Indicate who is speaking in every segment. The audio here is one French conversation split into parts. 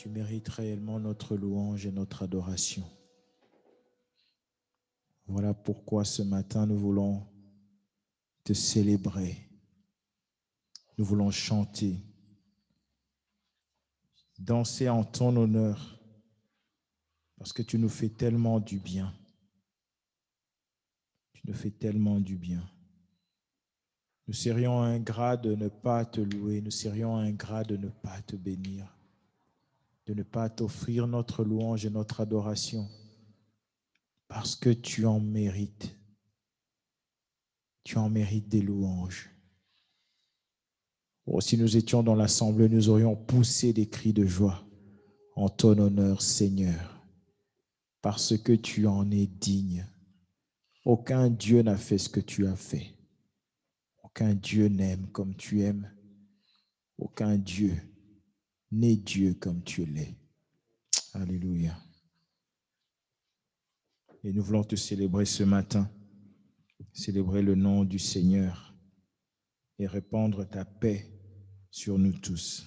Speaker 1: tu mérites réellement notre louange et notre adoration. Voilà pourquoi ce matin, nous voulons te célébrer. Nous voulons chanter, danser en ton honneur, parce que tu nous fais tellement du bien. Tu nous fais tellement du bien. Nous serions ingrats de ne pas te louer, nous serions ingrats de ne pas te bénir, de ne pas t'offrir notre louange et notre adoration, parce que tu en mérites. Tu en mérites des louanges. Oh, si nous étions dans l'assemblée, nous aurions poussé des cris de joie en ton honneur, Seigneur, parce que tu en es digne. Aucun Dieu n'a fait ce que tu as fait. Aucun Dieu n'aime comme tu aimes. Aucun Dieu n'est Dieu comme tu l'es. Alléluia. Et nous voulons te célébrer ce matin, célébrer le nom du Seigneur et répandre ta paix sur nous tous.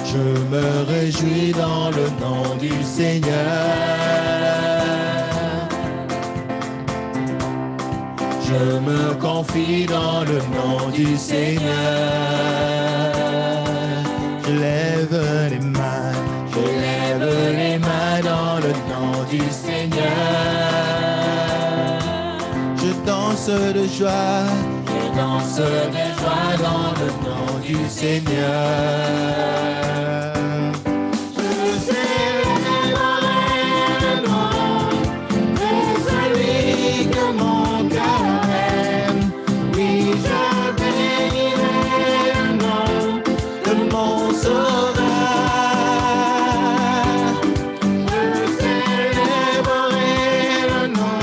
Speaker 2: Je me réjouis dans le nom du Seigneur. Je me confie dans le nom du Seigneur. Je lève les mains dans le nom du Seigneur. Je danse de joie dans le nom du Seigneur. Je célébrerai le nom de celui que mon cœur aime. Oui, je bénirai le nom de mon Sauveur. Je célébrerai le nom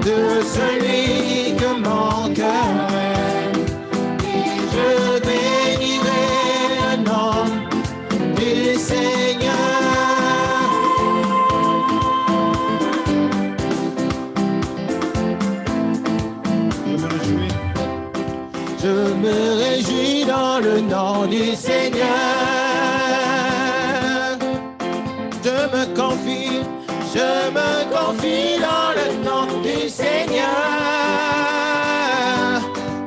Speaker 2: de celui que mon cœur aime. Je bénirai le nom du Seigneur. Je me réjouis dans le nom du Seigneur. Je me confie dans le nom du Seigneur.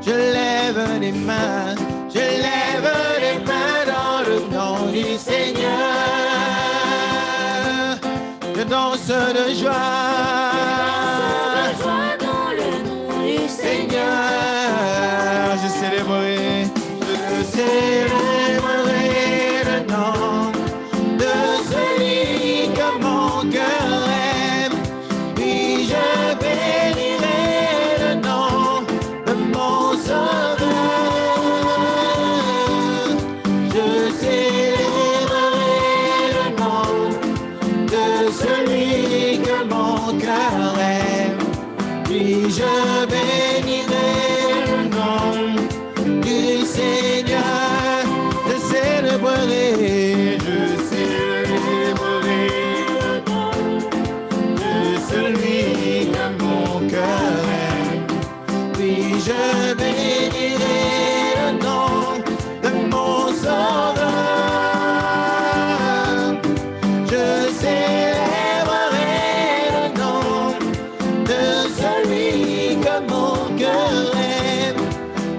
Speaker 2: Je lève les mains dans le nom du Seigneur. Je danse de joie dans le nom du Seigneur. Je célébrerai le nom de celui que mon cœur aime. Puis je bénirai le nom de mon Sauveur. Je célébrerai le nom de celui que mon cœur aime. Puis je bénirai le nom du Seigneur. Je célébrerai le nom de celui que mon cœur aime. Puis je bénirai le nom de mon Sauveur. Je célébrerai le nom de celui que mon cœur aime.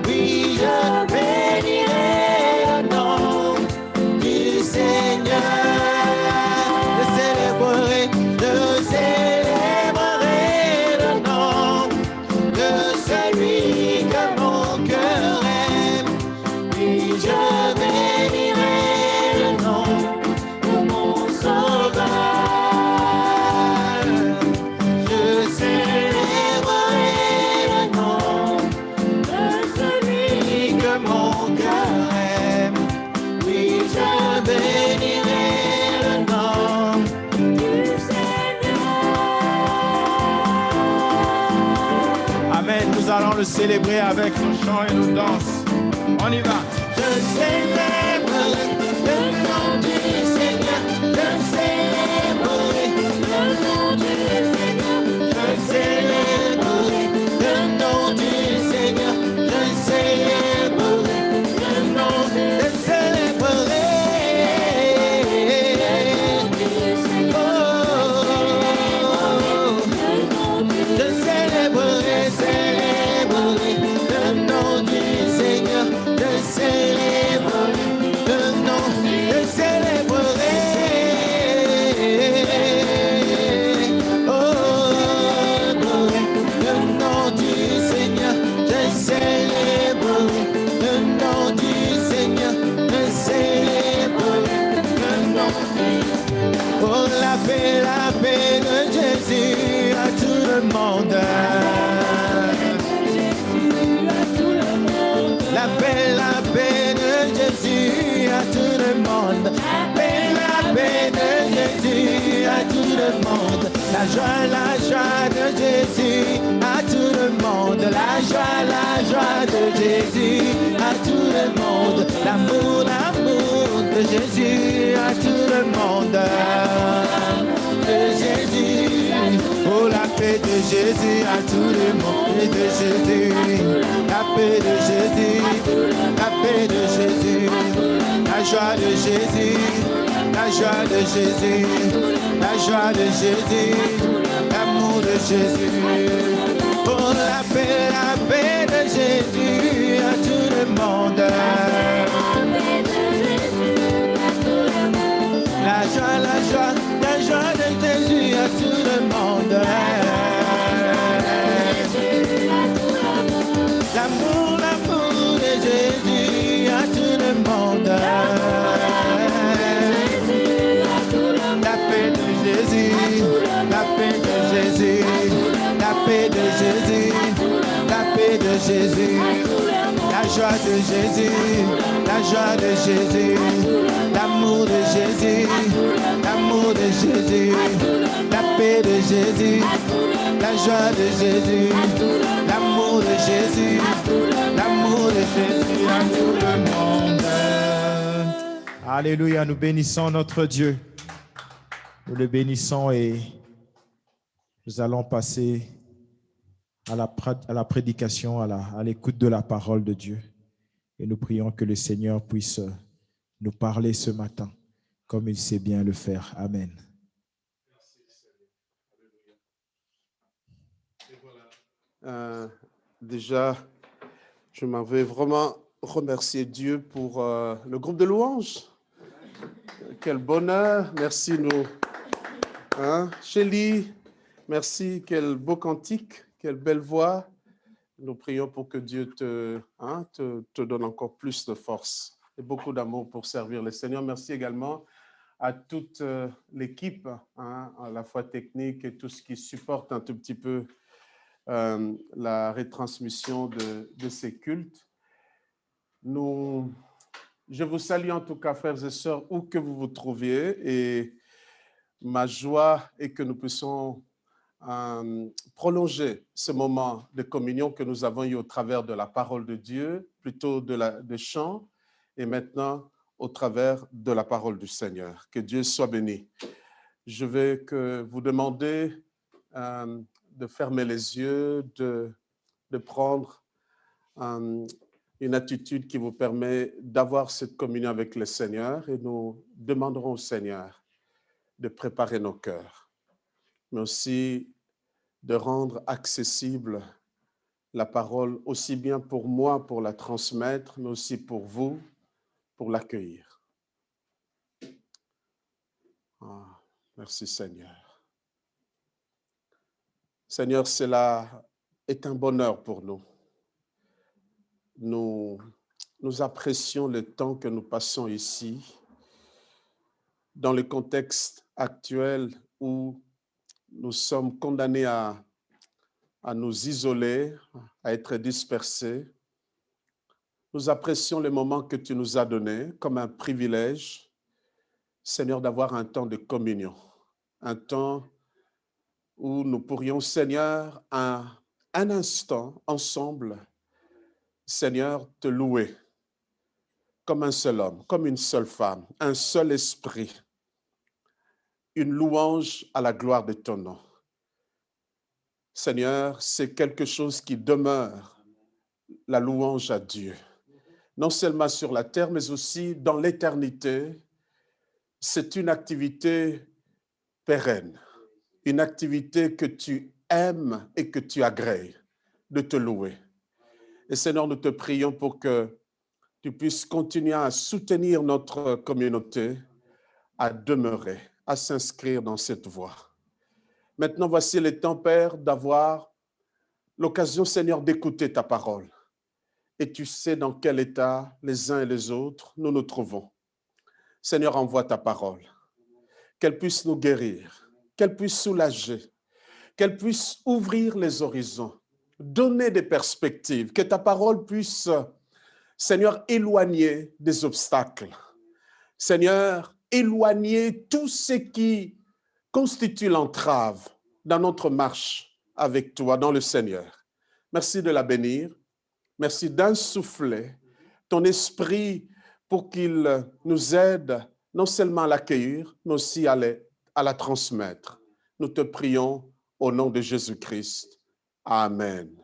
Speaker 2: Puis je bénirai le nom du Seigneur. Je célébrerai le nom de celui que mon cœur aime. Puis je bénirai le nom de mon Sauveur. Je célébrerai le nom de celui que mon cœur aime. Puis je bénirai le nom du Seigneur.
Speaker 1: Amen. Nous allons le célébrer avec nos chants et nos danses. On y va.
Speaker 2: Je célébrerai le nom du Seigneur. Je célébrerai le nom du Seigneur. Je célébrerai le nom du Seigneur. Je célébrerai le nom du Seigneur. Je célébrerai. La paix de Jésus à tout le monde. La paix de Jésus à tout le monde. La paix de Jésus à tout le monde. La joie de Jésus à tout le monde. La joie de Jésus à tout le monde. L'amour de Jésus à tout le monde. De Jésus, oh la paix de Jésus à tout le monde. Et de Jésus, la paix de Jésus, la paix de Jésus, la joie de Jésus, la joie de Jésus, la joie de Jésus, l'amour de Jésus. Oh la paix de Jésus à tout le monde. La joie de Jésus à tout le monde. L'amour de Jésus à tout le monde. La paix de Jésus, la paix de Jésus, la paix de Jésus, la paix de Jésus. La joie de Jésus, la joie de Jésus, l'amour de Jésus, l'amour de Jésus, la paix de Jésus, la joie de Jésus, l'amour de Jésus, l'amour de Jésus à tout le monde. Alléluia, nous bénissons notre Dieu. Nous le bénissons et nous allons passer à la prédication, à l'écoute de la parole de Dieu. Et nous prions que le Seigneur puisse nous parler ce matin, comme il sait bien le faire. Amen.
Speaker 3: Déjà, je m'en vais vraiment remercier Dieu pour le groupe de louanges. Quel bonheur. Merci, nous. Chélie, merci. Quel beau cantique, quelle belle voix. Nous prions pour que Dieu te donne encore plus de force et beaucoup d'amour pour servir le Seigneur. Merci également à toute l'équipe, à la fois technique et tout ce qui supporte un tout petit peu la retransmission de ces cultes. Je vous salue en tout cas, frères et sœurs, où que vous vous trouviez, et ma joie est que nous puissions prolonger ce moment de communion que nous avons eu au travers de la parole de Dieu, plutôt des chants, et maintenant au travers de la parole du Seigneur. Que Dieu soit béni. Je vais vous demander de fermer les yeux, de prendre une attitude qui vous permet d'avoir cette communion avec le Seigneur, et nous demanderons au Seigneur de préparer nos cœurs, mais aussi de rendre accessible la parole, aussi bien pour moi, pour la transmettre, mais aussi pour vous, pour l'accueillir. Merci Seigneur. Seigneur, cela est un bonheur pour nous. Nous apprécions le temps que nous passons ici, dans le contexte actuel où nous sommes condamnés à nous isoler, à être dispersés. Nous apprécions les moments que tu nous as donnés comme un privilège, Seigneur, d'avoir un temps de communion, un temps où nous pourrions, Seigneur, un instant ensemble, Seigneur, te louer comme un seul homme, comme une seule femme, un seul esprit, une louange à la gloire de ton nom. Seigneur, c'est quelque chose qui demeure, la louange à Dieu. Non seulement sur la terre, mais aussi dans l'éternité. C'est une activité pérenne, une activité que tu aimes et que tu agrées de te louer. Et Seigneur, nous te prions pour que tu puisses continuer à soutenir notre communauté, à demeurer, à s'inscrire dans cette voie. Maintenant, voici le temps, Père, d'avoir l'occasion, Seigneur, d'écouter ta parole. Et tu sais dans quel état les uns et les autres nous nous trouvons. Seigneur, envoie ta parole, qu'elle puisse nous guérir, qu'elle puisse soulager, qu'elle puisse ouvrir les horizons, donner des perspectives, que ta parole puisse, Seigneur, éloigner des obstacles. Seigneur, éloigner tout ce qui constitue l'entrave dans notre marche avec toi, dans le Seigneur. Merci de la bénir. Merci d'insuffler ton esprit pour qu'il nous aide non seulement à l'accueillir, mais aussi à la transmettre. Nous te prions au nom de Jésus-Christ. Amen.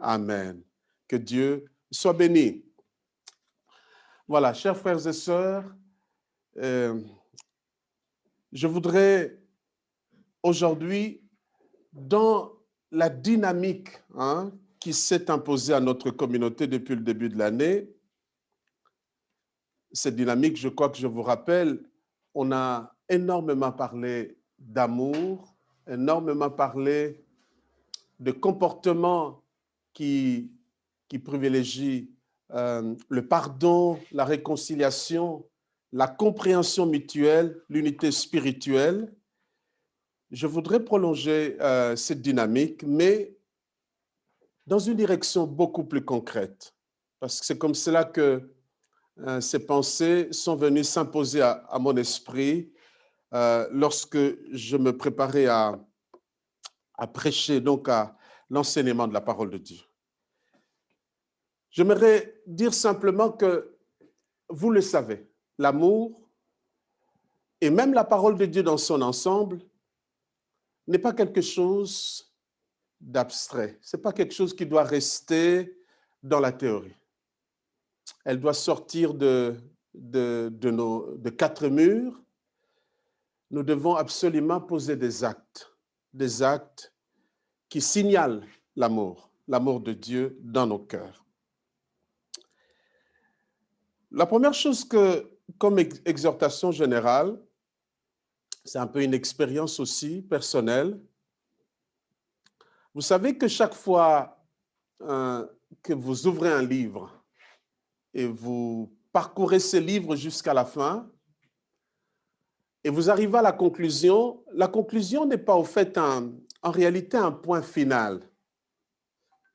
Speaker 3: Amen. Que Dieu soit béni. Voilà, chers frères et sœurs, je voudrais aujourd'hui, dans la dynamique qui s'est imposée à notre communauté depuis le début de l'année, cette dynamique, je crois que je vous rappelle, on a énormément parlé d'amour, énormément parlé de comportements qui privilégient le pardon, la réconciliation, la compréhension mutuelle, l'unité spirituelle. Je voudrais prolonger cette dynamique, mais dans une direction beaucoup plus concrète, parce que c'est comme cela que ces pensées sont venues s'imposer à mon esprit lorsque je me préparais à prêcher, donc à l'enseignement de la parole de Dieu. J'aimerais dire simplement que, vous le savez, l'amour et même la parole de Dieu dans son ensemble n'est pas quelque chose d'abstrait. Ce n'est pas quelque chose qui doit rester dans la théorie. Elle doit sortir de quatre murs. Nous devons absolument poser des actes qui signalent l'amour de Dieu dans nos cœurs. La première chose comme exhortation générale, c'est un peu une expérience aussi personnelle. Vous savez que chaque fois que vous ouvrez un livre et vous parcourez ce livre jusqu'à la fin, et vous arrivez à la conclusion n'est pas au fait en réalité un point final.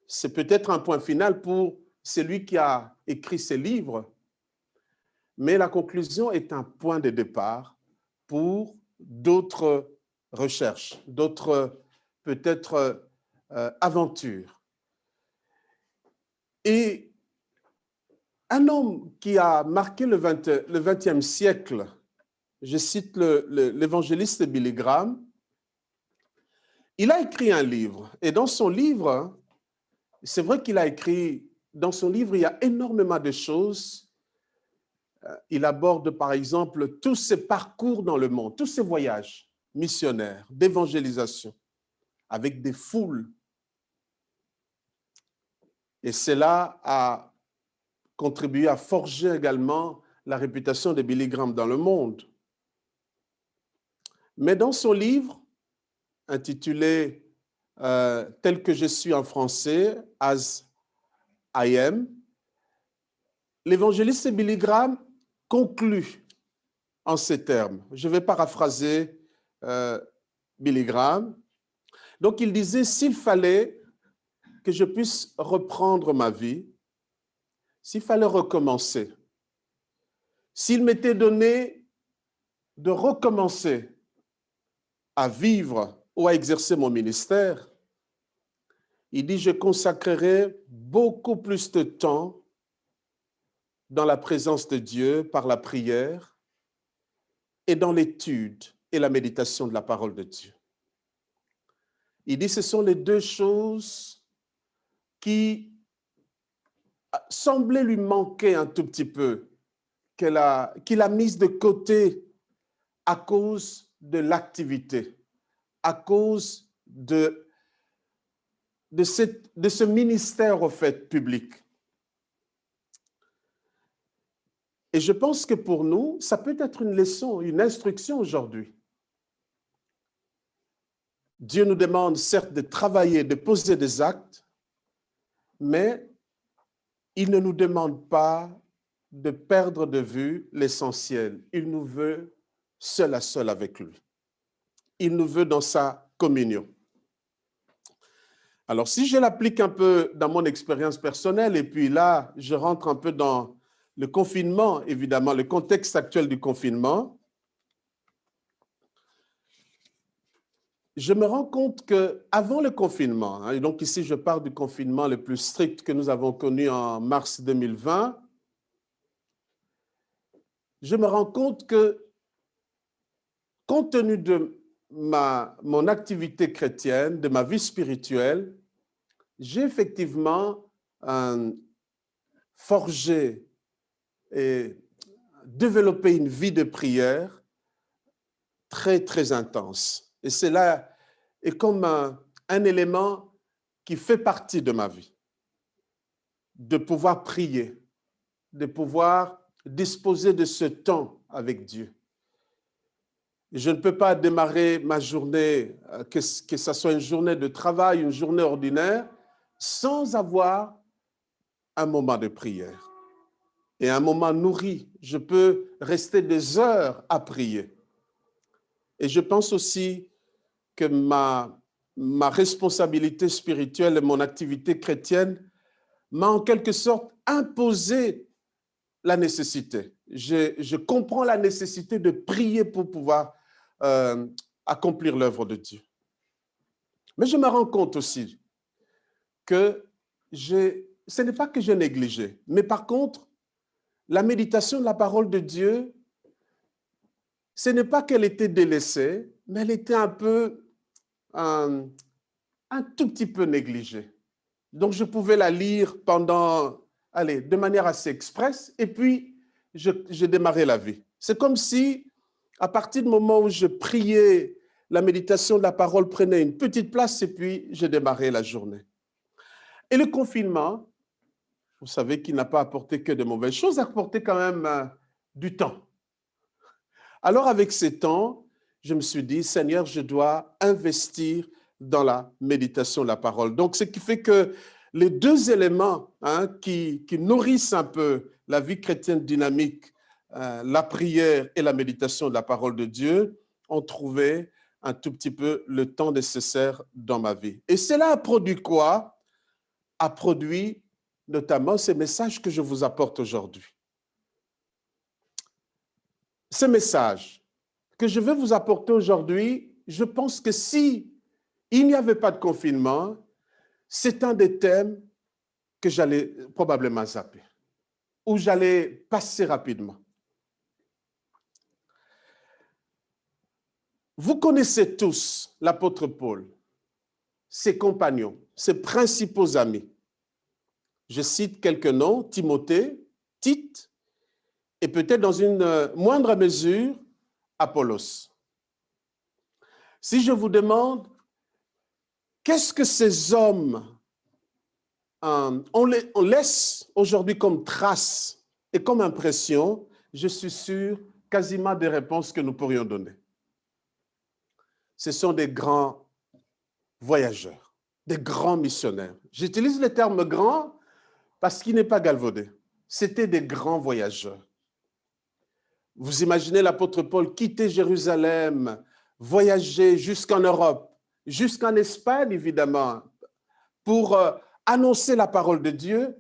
Speaker 3: C'est peut-être un point final pour celui qui a écrit ce livre, mais la conclusion est un point de départ pour d'autres recherches, d'autres peut-être aventures. Et un homme qui a marqué le XXe siècle, je cite l'évangéliste Billy Graham, il a écrit un livre. Et dans son livre, c'est vrai qu'il a écrit, dans son livre, il y a énormément de choses. Il aborde, par exemple, tous ses parcours dans le monde, tous ses voyages missionnaires, d'évangélisation, avec des foules. Et cela a contribué à forger également la réputation de Billy Graham dans le monde. Mais dans son livre, intitulé Tel que je suis en français, As I Am, l'évangéliste Billy Graham conclut en ces termes. Je vais paraphraser Billy Graham. Donc, il disait, s'il fallait que je puisse reprendre ma vie, s'il fallait recommencer, s'il m'était donné de recommencer à vivre ou à exercer mon ministère, Il dit, je consacrerai beaucoup plus de temps dans la présence de Dieu par la prière et dans l'étude et la méditation de la parole de Dieu. Il dit, ce sont les deux choses qui semblaient lui manquer un tout petit peu, qu'il a mises de côté à cause de l'activité, à cause de ce ministère au fait public. Et je pense que pour nous, ça peut être une leçon, une instruction aujourd'hui. Dieu nous demande certes de travailler, de poser des actes, mais il ne nous demande pas de perdre de vue l'essentiel. Il nous veut seul à seul avec lui. Il nous veut dans sa communion. Alors, si je l'applique un peu dans mon expérience personnelle, et puis là, je rentre un peu dans le confinement, évidemment, le contexte actuel du confinement, je me rends compte qu'avant le confinement, et donc ici je parle du confinement le plus strict que nous avons connu en mars 2020, je me rends compte que, compte tenu de mon activité chrétienne, de ma vie spirituelle, j'ai effectivement forgé et développé une vie de prière très, très intense. Et cela est comme un élément qui fait partie de ma vie. De pouvoir prier, de pouvoir disposer de ce temps avec Dieu. Je ne peux pas démarrer ma journée, que ce soit une journée de travail, une journée ordinaire, sans avoir un moment de prière. Et un moment nourri. Je peux rester des heures à prier. Et je pense aussi que ma responsabilité spirituelle et mon activité chrétienne m'a en quelque sorte imposé la nécessité. Je comprends la nécessité de prier pour pouvoir accomplir l'œuvre de Dieu. Mais je me rends compte aussi que ce n'est pas que j'ai négligé, mais par contre, la méditation de la parole de Dieu, ce n'est pas qu'elle était délaissée, mais elle était un peu, un tout petit peu négligée. Donc, je pouvais la lire de manière assez expresse, et puis je démarrais la vie. C'est comme si, à partir du moment où je priais, la méditation de la parole prenait une petite place, et puis je démarrais la journée. Et le confinement, vous savez qu'il n'a pas apporté que de mauvaises choses, a apporté quand même du temps. Alors, avec ces temps, je me suis dit, Seigneur, je dois investir dans la méditation de la parole. Donc, ce qui fait que les deux éléments qui nourrissent un peu la vie chrétienne dynamique, la prière et la méditation de la parole de Dieu, ont trouvé un tout petit peu le temps nécessaire dans ma vie. Et cela a produit quoi? A produit notamment ces messages que je vous apporte aujourd'hui. Ces messages que je vais vous apporter aujourd'hui, je pense que si il n'y avait pas de confinement, c'est un des thèmes que j'allais probablement zapper, ou j'allais passer rapidement. Vous connaissez tous l'apôtre Paul, ses compagnons, ses principaux amis. Je cite quelques noms, Timothée, Tite, et peut-être dans une moindre mesure, Apollos. Si je vous demande, qu'est-ce que ces hommes, on laisse aujourd'hui comme trace et comme impression, je suis sûr, quasiment des réponses que nous pourrions donner. Ce sont des grands voyageurs, des grands missionnaires. J'utilise le terme grand parce qu'il n'est pas galvaudé. C'était des grands voyageurs. Vous imaginez l'apôtre Paul quitter Jérusalem, voyager jusqu'en Europe, jusqu'en Espagne, évidemment, pour annoncer la parole de Dieu.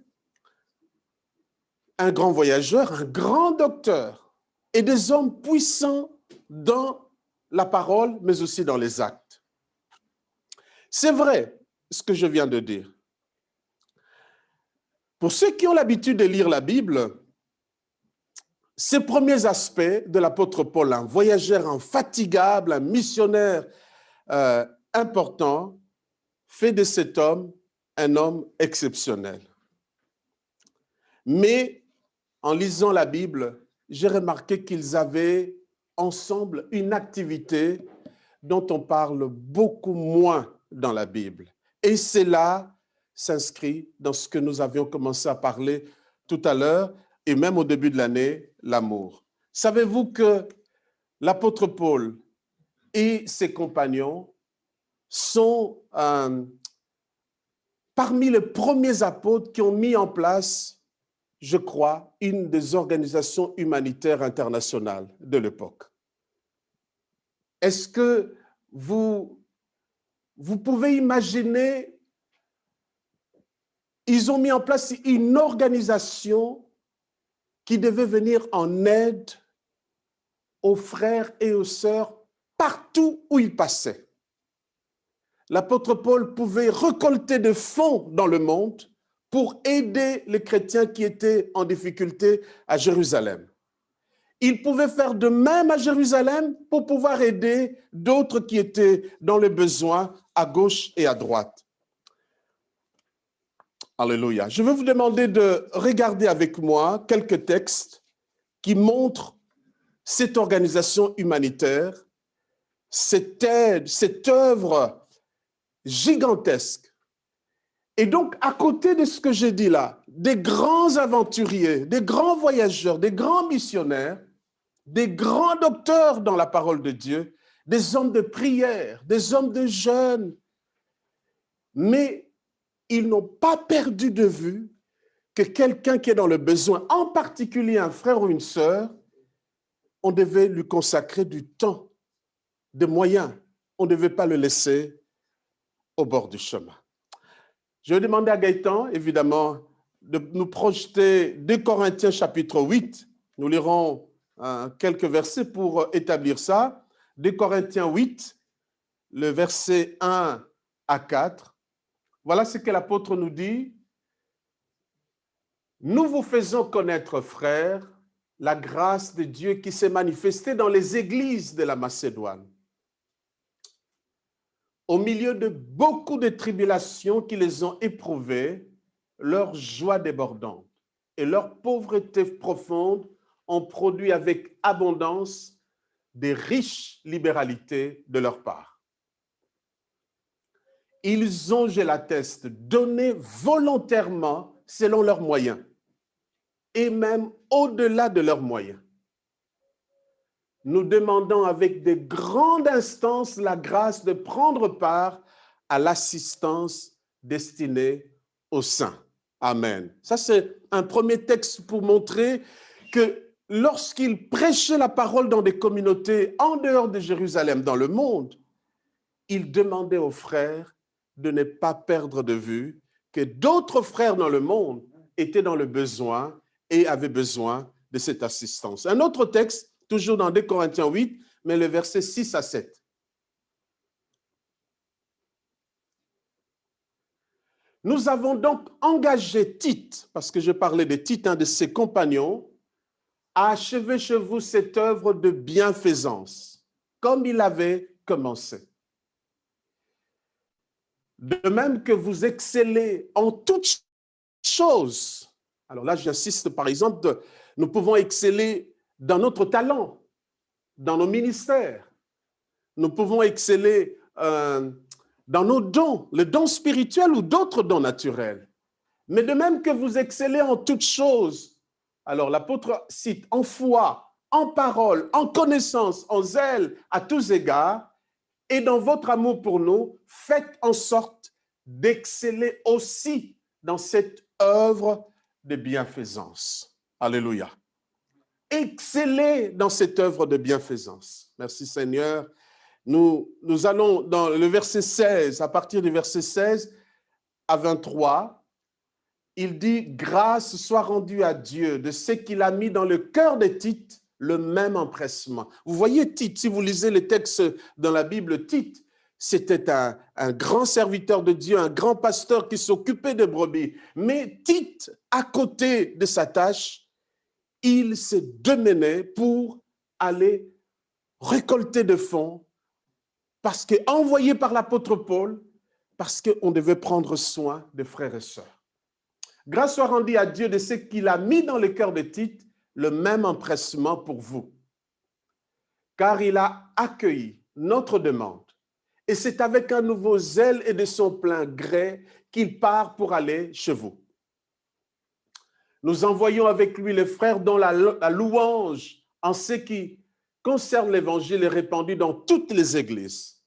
Speaker 3: Un grand voyageur, un grand docteur et des hommes puissants dans la parole, mais aussi dans les actes. C'est vrai, ce que je viens de dire. Pour ceux qui ont l'habitude de lire la Bible, ces premiers aspects de l'apôtre Paul, un voyageur infatigable, un missionnaire important, fait de cet homme un homme exceptionnel. Mais en lisant la Bible, j'ai remarqué qu'ils avaient ensemble une activité dont on parle beaucoup moins dans la Bible. Et cela s'inscrit dans ce que nous avions commencé à parler tout à l'heure, et même au début de l'année, l'amour. Savez-vous que l'apôtre Paul et ses compagnons sont parmi les premiers apôtres qui ont mis en place, je crois, une des organisations humanitaires internationales de l'époque. Est-ce que vous pouvez imaginer, ils ont mis en place une organisation qui devait venir en aide aux frères et aux sœurs partout où ils passaient. L'apôtre Paul pouvait récolter des fonds dans le monde pour aider les chrétiens qui étaient en difficulté à Jérusalem. Il pouvait faire de même à Jérusalem pour pouvoir aider d'autres qui étaient dans le besoin à gauche et à droite. Alléluia. Je vais vous demander de regarder avec moi quelques textes qui montrent cette organisation humanitaire, cette aide, cette œuvre gigantesque. Et donc, à côté de ce que j'ai dit là, des grands aventuriers, des grands voyageurs, des grands missionnaires, des grands docteurs dans la parole de Dieu, des hommes de prière, des hommes de jeûne, mais ils n'ont pas perdu de vue que quelqu'un qui est dans le besoin, en particulier un frère ou une sœur, on devait lui consacrer du temps, des moyens. On ne devait pas le laisser au bord du chemin. Je vais demander à Gaëtan, évidemment, de nous projeter 2 Corinthiens chapitre 8. Nous lirons quelques versets pour établir ça. 2 Corinthiens 8, le verset 1 à 4. Voilà ce que l'apôtre nous dit. Nous vous faisons connaître, frères, la grâce de Dieu qui s'est manifestée dans les églises de la Macédoine. Au milieu de beaucoup de tribulations qui les ont éprouvées, leur joie débordante et leur pauvreté profonde ont produit avec abondance des riches libéralités de leur part. Ils ont, je l'atteste, donné volontairement selon leurs moyens et même au-delà de leurs moyens. Nous demandons avec de grandes instances la grâce de prendre part à l'assistance destinée aux saints. Amen. Ça, c'est un premier texte pour montrer que lorsqu'ils prêchaient la parole dans des communautés en dehors de Jérusalem, dans le monde, ils demandaient aux frères de ne pas perdre de vue que d'autres frères dans le monde étaient dans le besoin et avaient besoin de cette assistance. Un autre texte, toujours dans 2 Corinthiens 8, mais le verset 6 à 7. Nous avons donc engagé Tite, parce que je parlais de Tite, un de ses compagnons, à achever chez vous cette œuvre de bienfaisance, comme il avait commencé. De même que vous excellez en toutes choses. Alors là, j'insiste, par exemple, nous pouvons exceller dans notre talent, dans nos ministères. Nous pouvons exceller dans nos dons, les dons spirituels ou d'autres dons naturels. Mais de même que vous excellez en toutes choses, alors l'apôtre cite en foi, en parole, en connaissance, en zèle, à tous égards, et dans votre amour pour nous, faites en sorte d'exceller aussi dans cette œuvre de bienfaisance. Alléluia. Excellez dans cette œuvre de bienfaisance. Merci Seigneur. Nous allons dans le verset 16, à partir du verset 16 à 23, il dit « Grâce soit rendue à Dieu de ce qu'il a mis dans le cœur de Tite le même empressement. » Vous voyez Tite, si vous lisez les textes dans la Bible, Tite, c'était un grand serviteur de Dieu, un grand pasteur qui s'occupait des brebis. Mais Tite, à côté de sa tâche, il se démenait pour aller récolter des fonds, parce qu'envoyé par l'apôtre Paul, parce qu'on devait prendre soin des frères et sœurs. Grâce soit rendue à Dieu de ce qu'il a mis dans le cœur de Tite, le même empressement pour vous. Car il a accueilli notre demande. Et c'est avec un nouveau zèle et de son plein gré qu'il part pour aller chez vous. Nous envoyons avec lui les frères dont la louange en ce qui concerne l'évangile est répandue dans toutes les églises.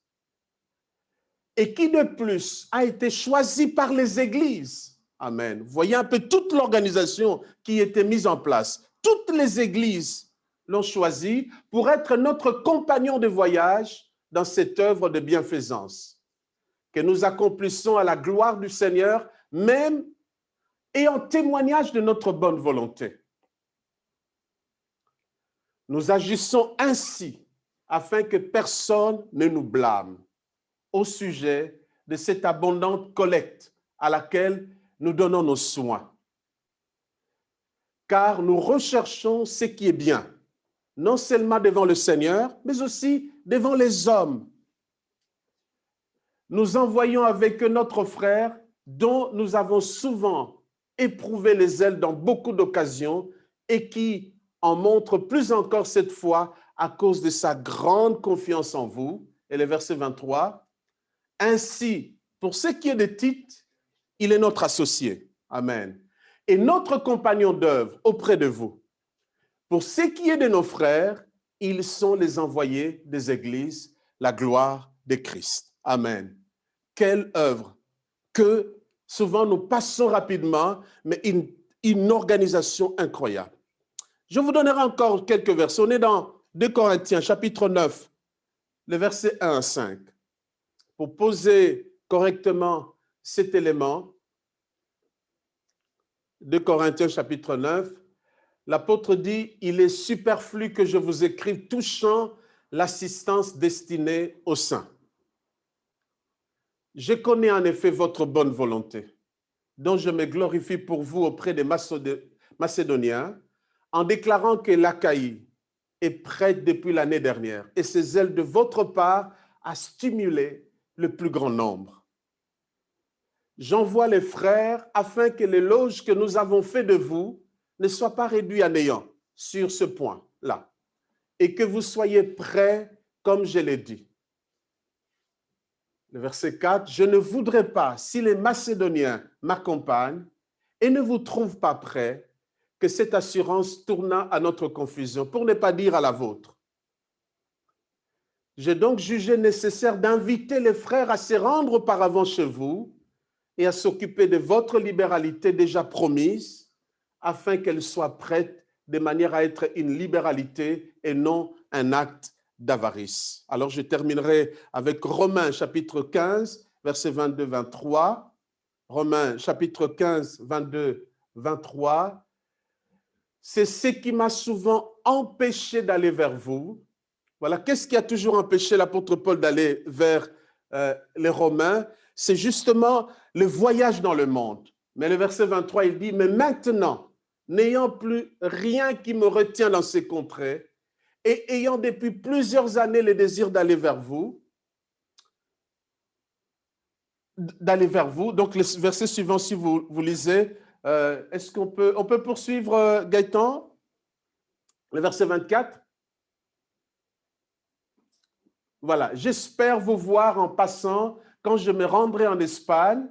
Speaker 3: Et qui de plus a été choisi par les églises. Amen. Vous voyez un peu toute l'organisation qui était mise en place. Toutes les églises l'ont choisi pour être notre compagnon de voyage dans cette œuvre de bienfaisance que nous accomplissons à la gloire du Seigneur, même et en témoignage de notre bonne volonté. Nous agissons ainsi afin que personne ne nous blâme au sujet de cette abondante collecte à laquelle nous donnons nos soins. Car nous recherchons ce qui est bien, non seulement devant le Seigneur, mais aussi devant les hommes. Nous envoyons avec notre frère, dont nous avons souvent éprouvé les ailes dans beaucoup d'occasions et qui en montre plus encore cette fois à cause de sa grande confiance en vous. Et le verset 23, « Ainsi, pour ce qui est de Tite, il est notre associé. » Amen. « Et notre compagnon d'œuvre auprès de vous. Pour ce qui est de nos frères, ils sont les envoyés des églises, la gloire de Christ. » Amen. Quelle œuvre que souvent nous passons rapidement, mais une organisation incroyable. Je vous donnerai encore quelques versets. On est dans 2 Corinthiens, chapitre 9, le verset 1 à 5. Pour poser correctement cet élément, 2 Corinthiens, chapitre 9, l'apôtre dit, « Il est superflu que je vous écrive touchant l'assistance destinée aux saints. Je connais en effet votre bonne volonté, dont je me glorifie pour vous auprès des Macédoniens, en déclarant que l'Achaïe est prête depuis l'année dernière, et ses ailes de votre part à stimuler le plus grand nombre. J'envoie les frères afin que l'éloge que nous avons fait de vous ne soit pas réduit à néant sur ce point-là, et que vous soyez prêts comme je l'ai dit. » Le verset 4, « Je ne voudrais pas, si les Macédoniens m'accompagnent et ne vous trouvent pas prêts, que cette assurance tournât à notre confusion, pour ne pas dire à la vôtre. J'ai donc jugé nécessaire d'inviter les frères à se rendre auparavant chez vous et à s'occuper de votre libéralité déjà promise, afin qu'elle soit prête de manière à être une libéralité et non un acte d'avarice. » Alors je terminerai avec Romains chapitre 15, versets 22-23. Romains chapitre 15, 22-23. C'est ce qui m'a souvent empêché d'aller vers vous. Voilà, qu'est-ce qui a toujours empêché l'apôtre Paul d'aller vers les Romains? C'est justement le voyage dans le monde. Mais le verset 23, il dit, « Mais maintenant, n'ayant plus rien qui me retient dans ces contrées, et ayant depuis plusieurs années le désir d'aller vers vous, donc le verset suivant, si vous lisez, est-ce qu'on peut poursuivre, Gaëtan? Le verset 24. Voilà, j'espère vous voir en passant quand je me rendrai en Espagne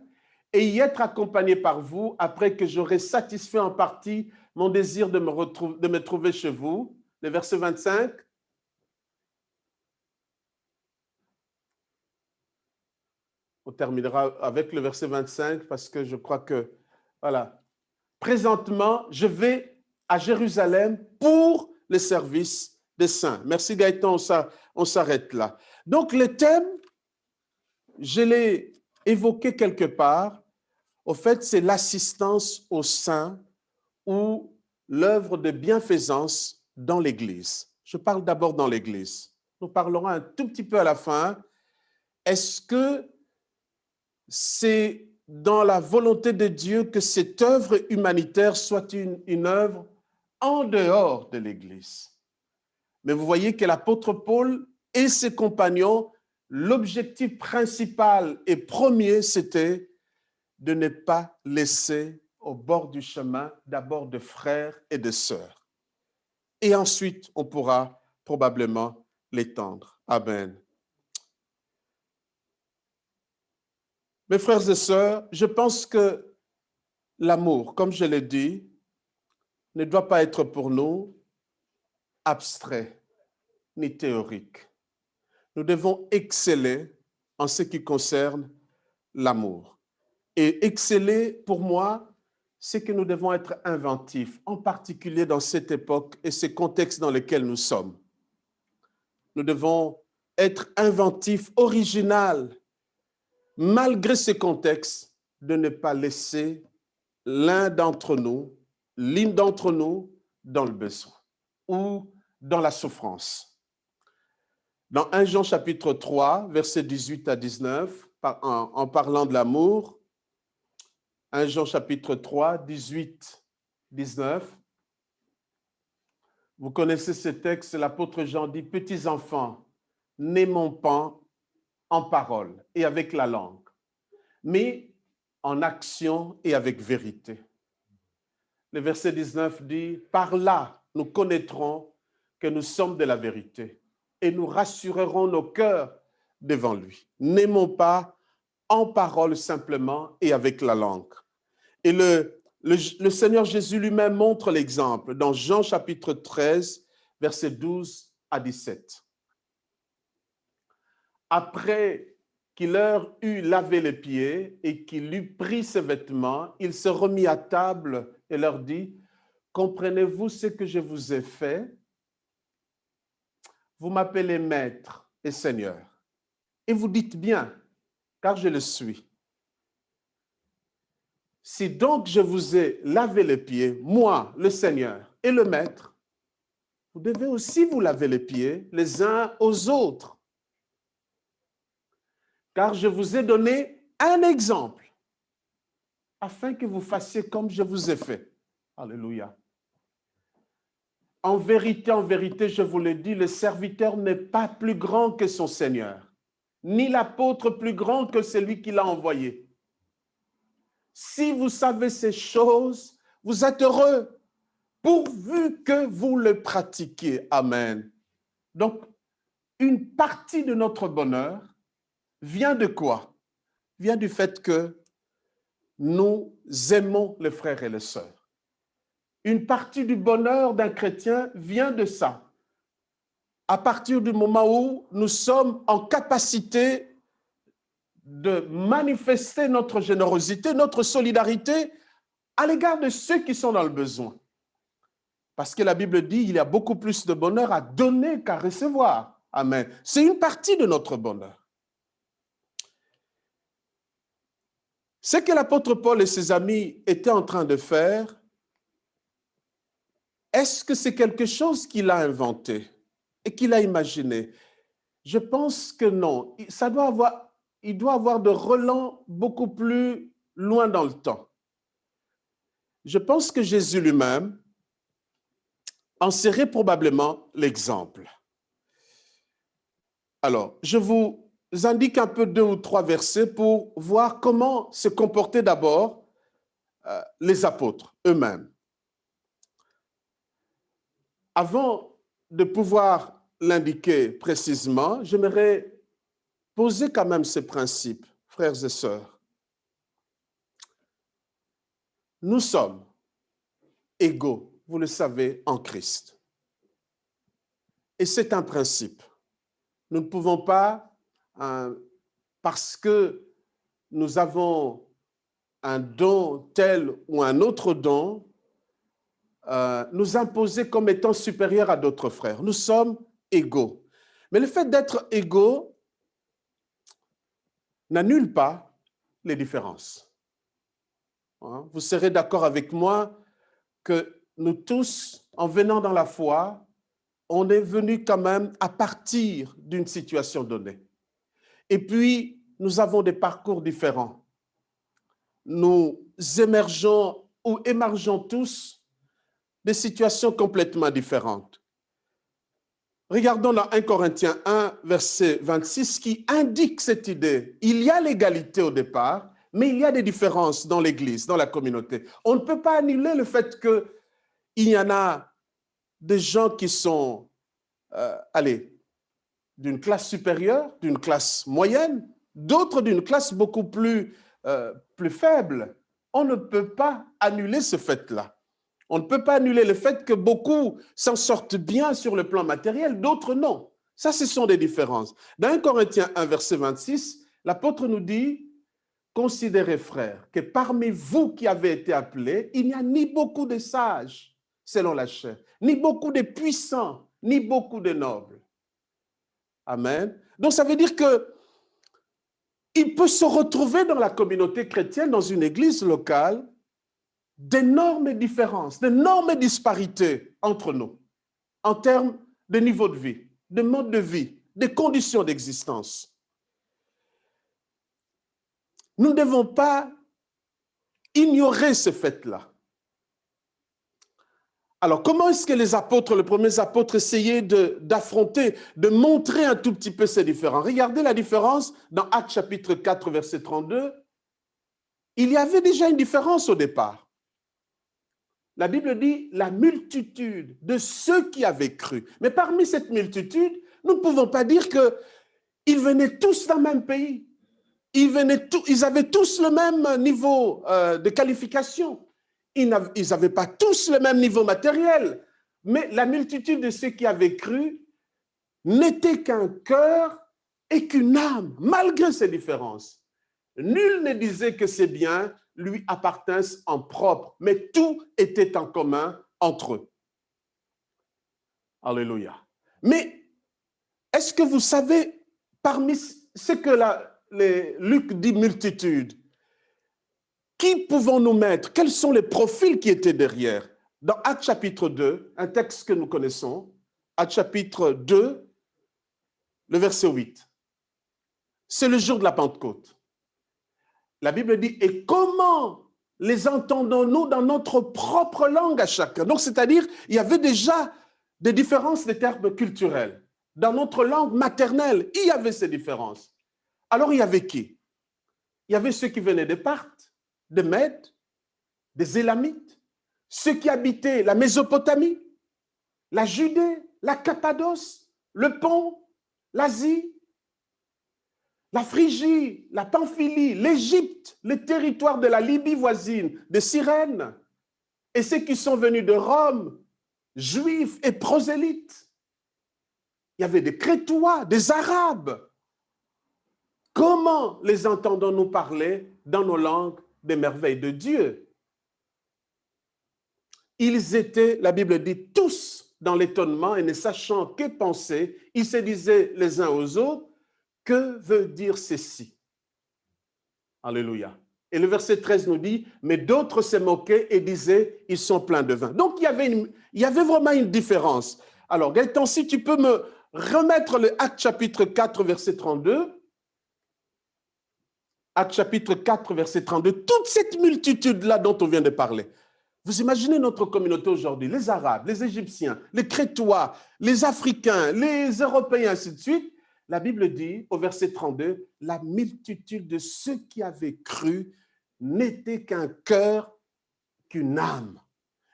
Speaker 3: et y être accompagné par vous après que j'aurai satisfait en partie mon désir de me trouver chez vous. Le verset 25. On terminera avec le verset 25 parce que je crois que, voilà. Présentement, je vais à Jérusalem pour le service des saints. Merci Gaëtan, on s'arrête là. Donc le thème, je l'ai évoqué quelque part. Au fait, c'est l'assistance aux saints ou l'œuvre de bienfaisance dans l'Église. Je parle d'abord dans l'Église. Nous parlerons un tout petit peu à la fin. est-ce que c'est dans la volonté de Dieu que cette œuvre humanitaire soit une œuvre en dehors de l'Église? Mais vous voyez que l'apôtre Paul et ses compagnons, l'objectif principal et premier, c'était de ne pas laisser au bord du chemin d'abord de frères et de sœurs. Et ensuite, on pourra probablement l'étendre. Amen. Mes frères et sœurs, je pense que l'amour, comme je l'ai dit, ne doit pas être pour nous abstrait ni théorique. Nous devons exceller en ce qui concerne l'amour. Et exceller, pour moi, c'est que nous devons être inventifs, en particulier dans cette époque et ces contextes dans lesquels nous sommes. Nous devons être inventifs, originaux, malgré ces contextes, de ne pas laisser l'une d'entre nous dans le besoin ou dans la souffrance. Dans 1 Jean chapitre 3, versets 18 à 19, en parlant de l'amour, 1 Jean chapitre 3, 18, 19, vous connaissez ce texte, l'apôtre Jean dit « Petits enfants, n'aimons pas en parole et avec la langue, mais en action et avec vérité. » Le verset 19 dit « Par là, nous connaîtrons que nous sommes de la vérité et nous rassurerons nos cœurs devant lui. N'aimons pas en parole simplement et avec la langue. » Et le Seigneur Jésus lui-même montre l'exemple dans Jean chapitre 13, versets 12 à 17. Après qu'il leur eut lavé les pieds et qu'il eut pris ses vêtements, il se remit à table et leur dit, « Comprenez-vous ce que je vous ai fait? Vous m'appelez Maître et Seigneur, et vous dites bien, car je le suis. Si donc je vous ai lavé les pieds, moi, le Seigneur et le Maître, vous devez aussi vous laver les pieds les uns aux autres. Car je vous ai donné un exemple, afin que vous fassiez comme je vous ai fait. » Alléluia. En vérité, je vous le dis, le serviteur n'est pas plus grand que son Seigneur, ni l'apôtre plus grand que celui qui l'a envoyé. Si vous savez ces choses, vous êtes heureux, pourvu que vous le pratiquiez. Amen. Donc, une partie de notre bonheur vient de quoi? Vient du fait que nous aimons les frères et les sœurs. Une partie du bonheur d'un chrétien vient de ça. À partir du moment où nous sommes en capacité de manifester notre générosité, notre solidarité à l'égard de ceux qui sont dans le besoin. Parce que la Bible dit qu'il y a beaucoup plus de bonheur à donner qu'à recevoir. Amen. C'est une partie de notre bonheur. Ce que l'apôtre Paul et ses amis étaient en train de faire, est-ce que c'est quelque chose qu'il a inventé et qu'il a imaginé? Je pense que non. Il doit avoir de relents beaucoup plus loin dans le temps. Je pense que Jésus lui-même en serait probablement l'exemple. Alors, je vous indique un peu 2 ou 3 versets pour voir comment se comportaient d'abord les apôtres eux-mêmes. Avant de pouvoir l'indiquer précisément, j'aimerais poser quand même ces principes, frères et sœurs. Nous sommes égaux, vous le savez, en Christ. Et c'est un principe. Nous ne pouvons pas, parce que nous avons un don tel ou un autre don, nous imposer comme étant supérieurs à d'autres frères. Nous sommes égaux. Mais le fait d'être égaux n'annule pas les différences. Vous serez d'accord avec moi que nous tous, en venant dans la foi, on est venus quand même à partir d'une situation donnée. Et puis, nous avons des parcours différents. Nous émergeons ou émergeons tous des situations complètement différentes. Regardons dans 1 Corinthiens 1, verset 26, qui indique cette idée. Il y a l'égalité au départ, mais il y a des différences dans l'Église, dans la communauté. On ne peut pas annuler le fait qu'il y en a des gens qui sont, d'une classe supérieure, d'une classe moyenne, d'autres d'une classe beaucoup plus faible. On ne peut pas annuler ce fait-là. On ne peut pas annuler le fait que beaucoup s'en sortent bien sur le plan matériel, d'autres non. Ça, ce sont des différences. Dans 1 Corinthiens 1, verset 26, l'apôtre nous dit, « Considérez, frères, que parmi vous qui avez été appelés, il n'y a ni beaucoup de sages, selon la chair, ni beaucoup de puissants, ni beaucoup de nobles. » Amen. Donc, ça veut dire que il peut se retrouver dans la communauté chrétienne, dans une église locale, d'énormes différences, d'énormes disparités entre nous, en termes de niveau de vie, de mode de vie, de conditions d'existence. Nous ne devons pas ignorer ce fait-là. Alors, comment est-ce que les apôtres, les premiers apôtres, essayaient d'affronter, de montrer un tout petit peu ces différences? Regardez la différence dans Actes chapitre 4, verset 32. Il y avait déjà une différence au départ. La Bible dit la multitude de ceux qui avaient cru. Mais parmi cette multitude, nous ne pouvons pas dire qu'ils venaient tous d'un même pays. Ils avaient tous le même niveau de qualification. Ils n'avaient pas tous le même niveau matériel. Mais la multitude de ceux qui avaient cru n'était qu'un cœur et qu'une âme, malgré ces différences. Nul ne disait que ces biens lui appartinssent en propre, mais tout était en commun entre eux. Alléluia. Mais est-ce que vous savez, parmi ce que Luc dit multitude, qui pouvons-nous mettre? Quels sont les profils qui étaient derrière? Dans Actes chapitre 2, un texte que nous connaissons, Actes chapitre 2, le verset 8. C'est le jour de la Pentecôte. La Bible dit, et comment les entendons-nous dans notre propre langue à chacun? Donc, c'est-à-dire, il y avait déjà des différences de termes culturels. Dans notre langue maternelle, il y avait ces différences. Alors, il y avait qui? Il y avait ceux qui venaient de Parthe, de Mède, des Élamites, ceux qui habitaient la Mésopotamie, la Judée, la Cappadoce, le Pont, l'Asie, la Phrygie, la Pamphylie, l'Égypte, le territoire de la Libye voisine, de Cyrène, et ceux qui sont venus de Rome, juifs et prosélytes. Il y avait des Crétois, des Arabes. Comment les entendons-nous parler dans nos langues des merveilles de Dieu? Ils étaient, la Bible dit, tous dans l'étonnement et ne sachant que penser, ils se disaient les uns aux autres, que veut dire ceci? Alléluia. Et le verset 13 nous dit, mais d'autres se moquaient et disaient, ils sont pleins de vin. Donc, il y avait vraiment une différence. Alors, Gaëtan, si tu peux me remettre le Acte chapitre 4, verset 32. Acte chapitre 4, verset 32. Toute cette multitude-là dont on vient de parler. Vous imaginez notre communauté aujourd'hui, les Arabes, les Égyptiens, les Crétois, les Africains, les Européens, ainsi de suite. La Bible dit, au verset 32, « La multitude de ceux qui avaient cru n'était qu'un cœur, qu'une âme.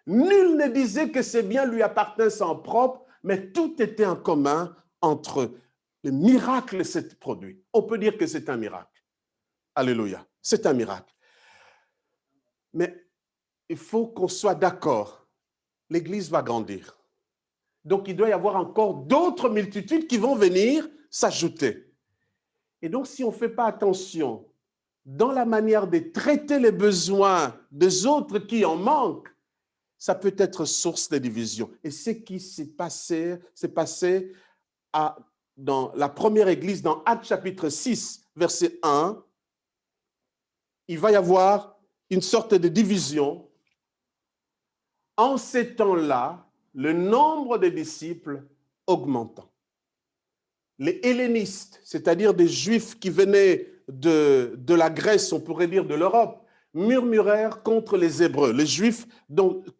Speaker 3: Nul ne disait que ces biens lui appartenaient en propre, mais tout était en commun entre eux. » Le miracle s'est produit. On peut dire que c'est un miracle. Alléluia, c'est un miracle. Mais il faut qu'on soit d'accord. L'Église va grandir. Donc, il doit y avoir encore d'autres multitudes qui vont venir s'ajouter. Et donc, si on ne fait pas attention dans la manière de traiter les besoins des autres qui en manquent, ça peut être source de division. Et ce qui s'est passé dans la première église, dans Actes chapitre 6, verset 1, il va y avoir une sorte de division. En ces temps-là, le nombre de disciples augmentant. les hellénistes, c'est-à-dire des Juifs qui venaient de la Grèce, on pourrait dire de l'Europe, murmurèrent contre les Hébreux, les Juifs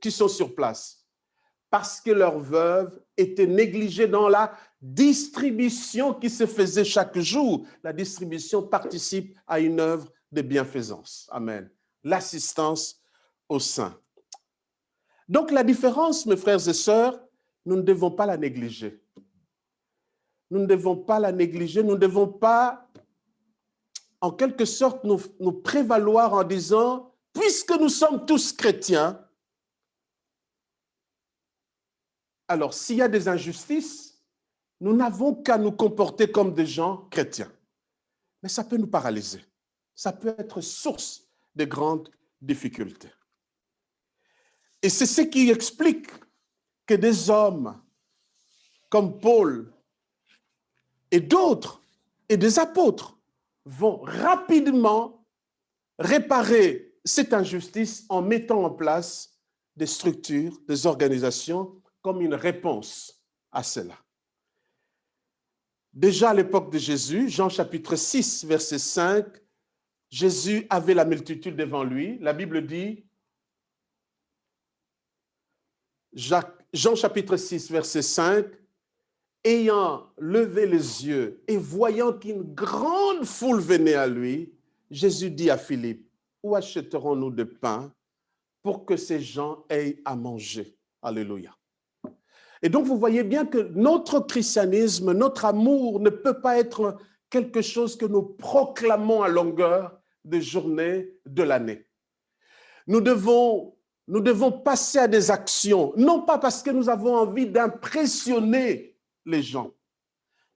Speaker 3: qui sont sur place, parce que leurs veuves étaient négligées dans la distribution qui se faisait chaque jour. La distribution participe à une œuvre de bienfaisance. Amen. L'assistance aux saints. Donc la différence, mes frères et sœurs, nous ne devons pas la négliger. Nous ne devons pas la négliger, nous ne devons pas, en quelque sorte, nous prévaloir en disant, puisque nous sommes tous chrétiens, alors s'il y a des injustices, nous n'avons qu'à nous comporter comme des gens chrétiens. Mais ça peut nous paralyser. Ça peut être source de grandes difficultés. Et c'est ce qui explique que des hommes comme Paul et d'autres, et des apôtres, vont rapidement réparer cette injustice en mettant en place des structures, des organisations comme une réponse à cela. Déjà à l'époque de Jésus, Jean chapitre 6, verset 5, Jésus avait la multitude devant lui. La Bible dit, Jean chapitre 6, verset 5, ayant levé les yeux et voyant qu'une grande foule venait à lui, Jésus dit à Philippe, où achèterons-nous de pain pour que ces gens aient à manger? Alléluia. Et donc, vous voyez bien que notre christianisme, notre amour ne peut pas être quelque chose que nous proclamons à longueur de journée de l'année. Nous devons passer à des actions, non pas parce que nous avons envie d'impressionner les gens,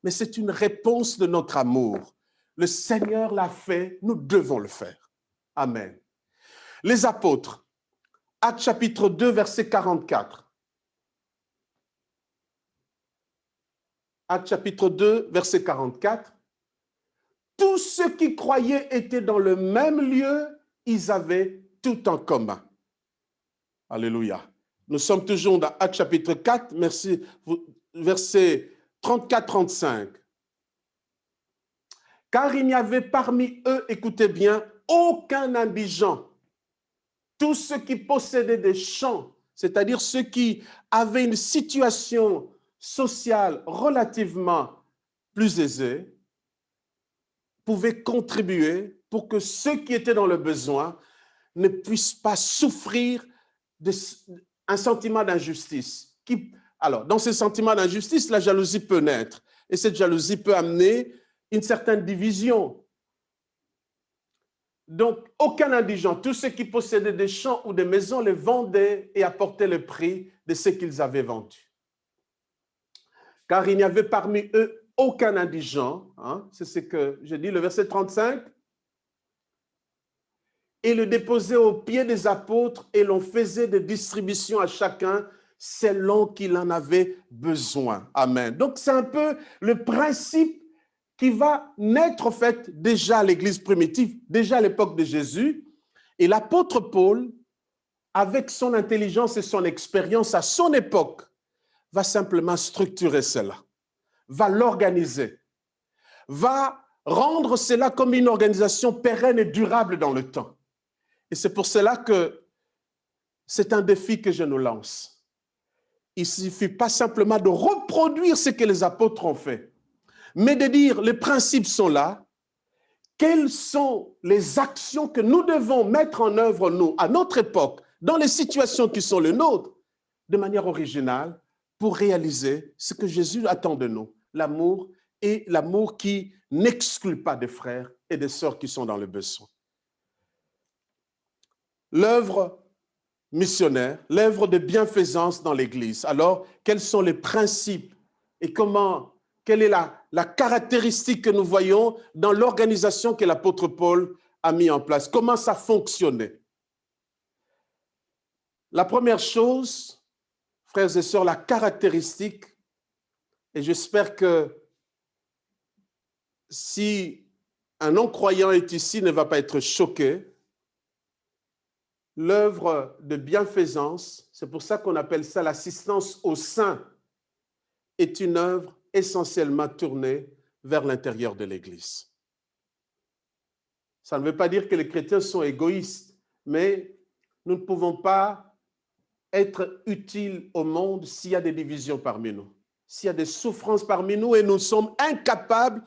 Speaker 3: mais c'est une réponse de notre amour. Le Seigneur l'a fait, nous devons le faire. Amen. Les apôtres, Actes chapitre 2, verset 44. Actes chapitre 2, verset 44. Tous ceux qui croyaient étaient dans le même lieu, ils avaient tout en commun. Alléluia. Nous sommes toujours dans Actes chapitre 4, verset 34-35. Car il n'y avait parmi eux, écoutez bien, aucun indigent. Tous ceux qui possédaient des champs, c'est-à-dire ceux qui avaient une situation sociale relativement plus aisée, pouvaient contribuer pour que ceux qui étaient dans le besoin ne puissent pas souffrir un sentiment d'injustice. Alors, dans ce sentiment d'injustice, la jalousie peut naître. Et cette jalousie peut amener une certaine division. Donc, aucun indigent, tous ceux qui possédaient des champs ou des maisons les vendaient et apportaient le prix de ce qu'ils avaient vendu. Car il n'y avait parmi eux aucun indigent, hein, c'est ce que je dis, le verset 35, et le déposaient aux pieds des apôtres et l'on faisait des distributions à chacun selon qu'il en avait besoin. Amen. Donc, c'est un peu le principe qui va naître, en fait, déjà à l'Église primitive, déjà à l'époque de Jésus. Et l'apôtre Paul, avec son intelligence et son expérience à son époque, va simplement structurer cela, va l'organiser, va rendre cela comme une organisation pérenne et durable dans le temps. Et c'est pour cela que c'est un défi que je nous lance. Il ne suffit pas simplement de reproduire ce que les apôtres ont fait, mais de dire, les principes sont là, quelles sont les actions que nous devons mettre en œuvre, nous, à notre époque, dans les situations qui sont les nôtres, de manière originale, pour réaliser ce que Jésus attend de nous, l'amour, et l'amour qui n'exclut pas des frères et des sœurs qui sont dans le besoin. L'œuvre missionnaire, l'œuvre de bienfaisance dans l'Église. Alors, quels sont les principes et quelle est la caractéristique que nous voyons dans l'organisation que l'apôtre Paul a mis en place? Comment ça fonctionnait? La première chose, frères et sœurs, la caractéristique, et j'espère que si un non-croyant est ici, ne va pas être choqué, l'œuvre de bienfaisance, c'est pour ça qu'on appelle ça l'assistance aux saints, est une œuvre essentiellement tournée vers l'intérieur de l'Église. Ça ne veut pas dire que les chrétiens sont égoïstes, mais nous ne pouvons pas être utiles au monde s'il y a des divisions parmi nous, s'il y a des souffrances parmi nous et nous sommes incapables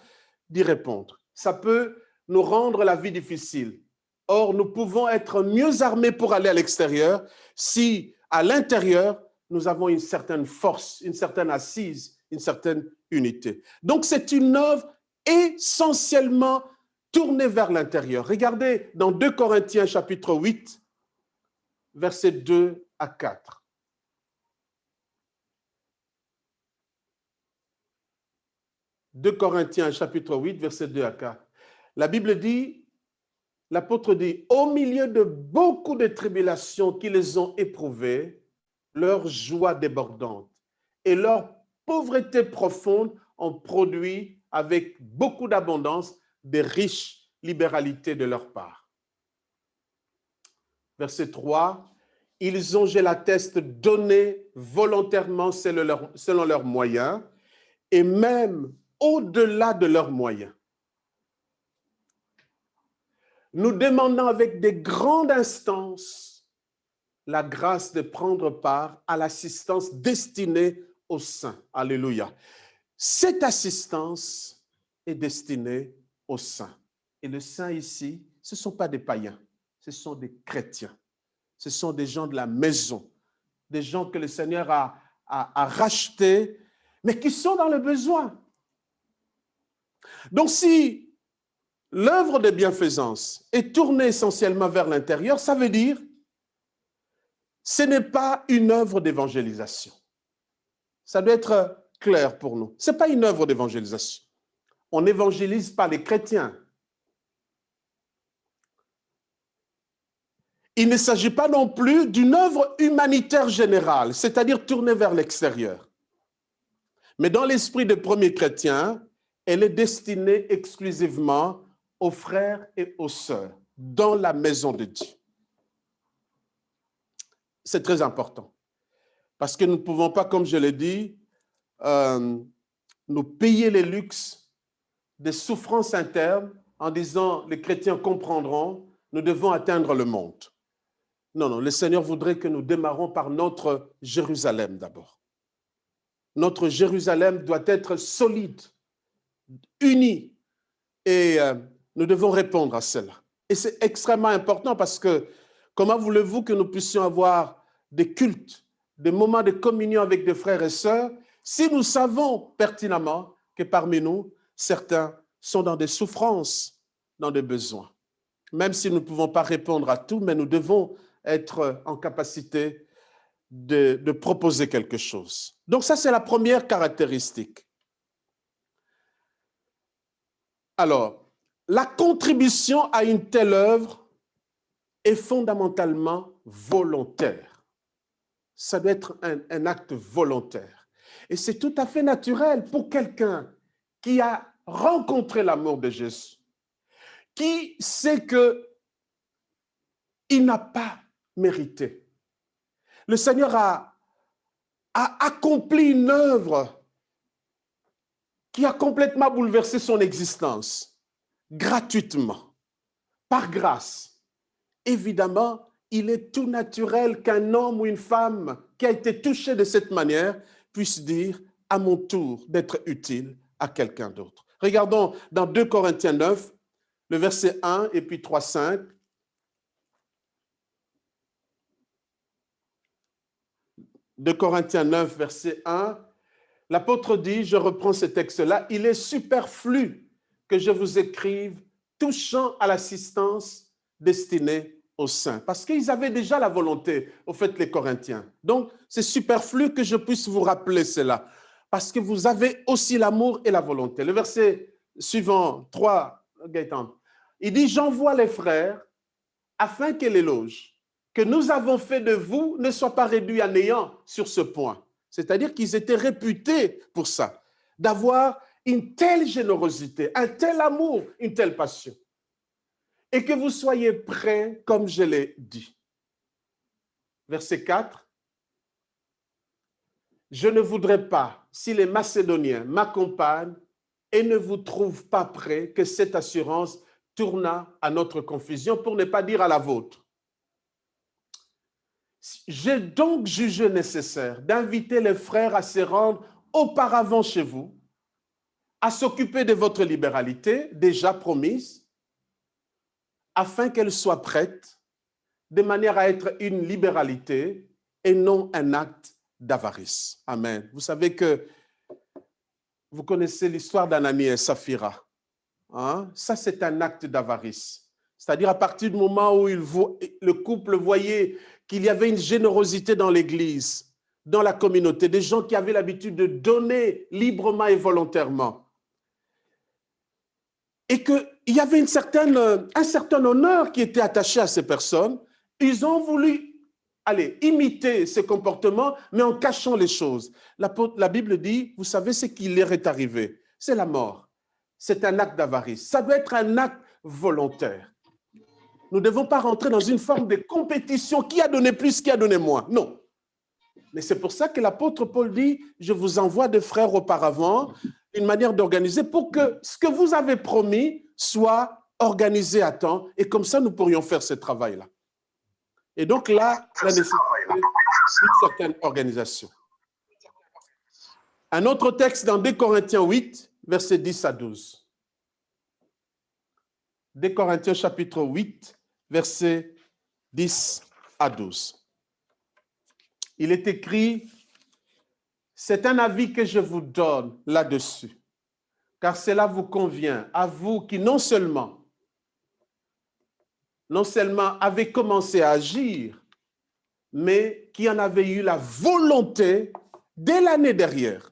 Speaker 3: d'y répondre. Ça peut nous rendre la vie difficile. Or, nous pouvons être mieux armés pour aller à l'extérieur si, à l'intérieur, nous avons une certaine force, une certaine assise, une certaine unité. Donc, c'est une œuvre essentiellement tournée vers l'intérieur. Regardez dans 2 Corinthiens chapitre 8, versets 2 à 4. « 2 Corinthiens chapitre 8, versets 2 à 4. La Bible dit, l'apôtre dit, « Au milieu de beaucoup de tribulations qu'ils ont éprouvées, leur joie débordante et leur pauvreté profonde ont produit avec beaucoup d'abondance des riches libéralités de leur part. » Verset 3, « Ils ont, je l'atteste, donné volontairement selon leurs moyens et même au-delà de leurs moyens. Nous demandons avec des grandes instances la grâce de prendre part à l'assistance destinée aux saints. » Alléluia. Cette assistance est destinée aux saints. Et les saints ici, ce ne sont pas des païens, ce sont des chrétiens. Ce sont des gens de la maison, des gens que le Seigneur a rachetés, mais qui sont dans le besoin. Donc si l'œuvre de bienfaisance est tournée essentiellement vers l'intérieur, ça veut dire ce n'est pas une œuvre d'évangélisation. Ça doit être clair pour nous. Ce n'est pas une œuvre d'évangélisation. On n'évangélise pas les chrétiens. Il ne s'agit pas non plus d'une œuvre humanitaire générale, c'est-à-dire tournée vers l'extérieur. Mais dans l'esprit des premiers chrétiens, elle est destinée exclusivement aux frères et aux sœurs dans la maison de Dieu. C'est très important. Parce que nous ne pouvons pas, comme je l'ai dit, nous payer les luxes des souffrances internes en disant les chrétiens comprendront, nous devons atteindre le monde. Non, non, le Seigneur voudrait que nous démarrons par notre Jérusalem d'abord. Notre Jérusalem doit être solide, uni, et nous devons répondre à cela. Et c'est extrêmement important parce que comment voulez-vous que nous puissions avoir des cultes, des moments de communion avec des frères et sœurs, si nous savons pertinemment que parmi nous, certains sont dans des souffrances, dans des besoins. Même si nous ne pouvons pas répondre à tout, mais nous devons être en capacité de proposer quelque chose. Donc ça, c'est la première caractéristique. Alors, la contribution à une telle œuvre est fondamentalement volontaire. Ça doit être un acte volontaire. Et c'est tout à fait naturel pour quelqu'un qui a rencontré l'amour de Jésus, qui sait qu'il n'a pas mérité. Le Seigneur a accompli une œuvre qui a complètement bouleversé son existence, gratuitement, par grâce. Évidemment, il est tout naturel qu'un homme ou une femme qui a été touché de cette manière puisse dire « à mon tour d'être utile à quelqu'un d'autre ». Regardons dans 2 Corinthiens 9, le verset 1 et puis 3, 5. 2 Corinthiens 9, verset 1, l'apôtre dit, je reprends ce texte-là, « Il est superflu que je vous écrive touchant à l'assistance destinée aux saints. » Parce qu'ils avaient déjà la volonté, au fait, les Corinthiens. Donc, c'est superflu que je puisse vous rappeler cela, parce que vous avez aussi l'amour et la volonté. Le verset suivant, 3, Gaëtan, il dit, « J'envoie les frères afin que l'éloge que nous avons fait de vous ne soit pas réduit à néant sur ce point. » C'est-à-dire qu'ils étaient réputés pour ça, d'avoir une telle générosité, un tel amour, une telle passion. Et que vous soyez prêts, comme je l'ai dit. Verset 4. je ne voudrais pas, si les Macédoniens m'accompagnent et ne vous trouvent pas prêts, que cette assurance tourne à notre confusion, pour ne pas dire à la vôtre. J'ai donc jugé nécessaire d'inviter les frères à se rendre auparavant chez vous, à s'occuper de votre libéralité déjà promise, afin qu'elle soit prête, de manière à être une libéralité et non un acte d'avarice. Amen. Vous savez que vous connaissez l'histoire d'Ananie et Saphira. Hein? Ça, c'est un acte d'avarice. C'est-à-dire à partir du moment où le couple voyait qu'il y avait une générosité dans l'Église, dans la communauté, des gens qui avaient l'habitude de donner librement et volontairement, et qu'il y avait un certain honneur qui était attaché à ces personnes, ils ont voulu imiter ces comportements, mais en cachant les choses. La Bible dit, vous savez ce qui leur est arrivé, c'est la mort. C'est un acte d'avarice. Ça doit être un acte volontaire. Nous ne devons pas rentrer dans une forme de compétition. Qui a donné plus, qui a donné moins? Non. Mais c'est pour ça que l'apôtre Paul dit, je vous envoie des frères auparavant, une manière d'organiser pour que ce que vous avez promis soit organisé à temps. Et comme ça, nous pourrions faire ce travail-là. Et donc là, la nécessité d'une certaine organisation. Un autre texte dans 2 Corinthiens 8, versets 10 à 12. 2 Corinthiens chapitre 8, versets 10 à 12. Il est écrit, c'est un avis que je vous donne là-dessus, car cela vous convient, à vous qui non seulement avez commencé à agir, mais qui en avez eu la volonté dès l'année dernière.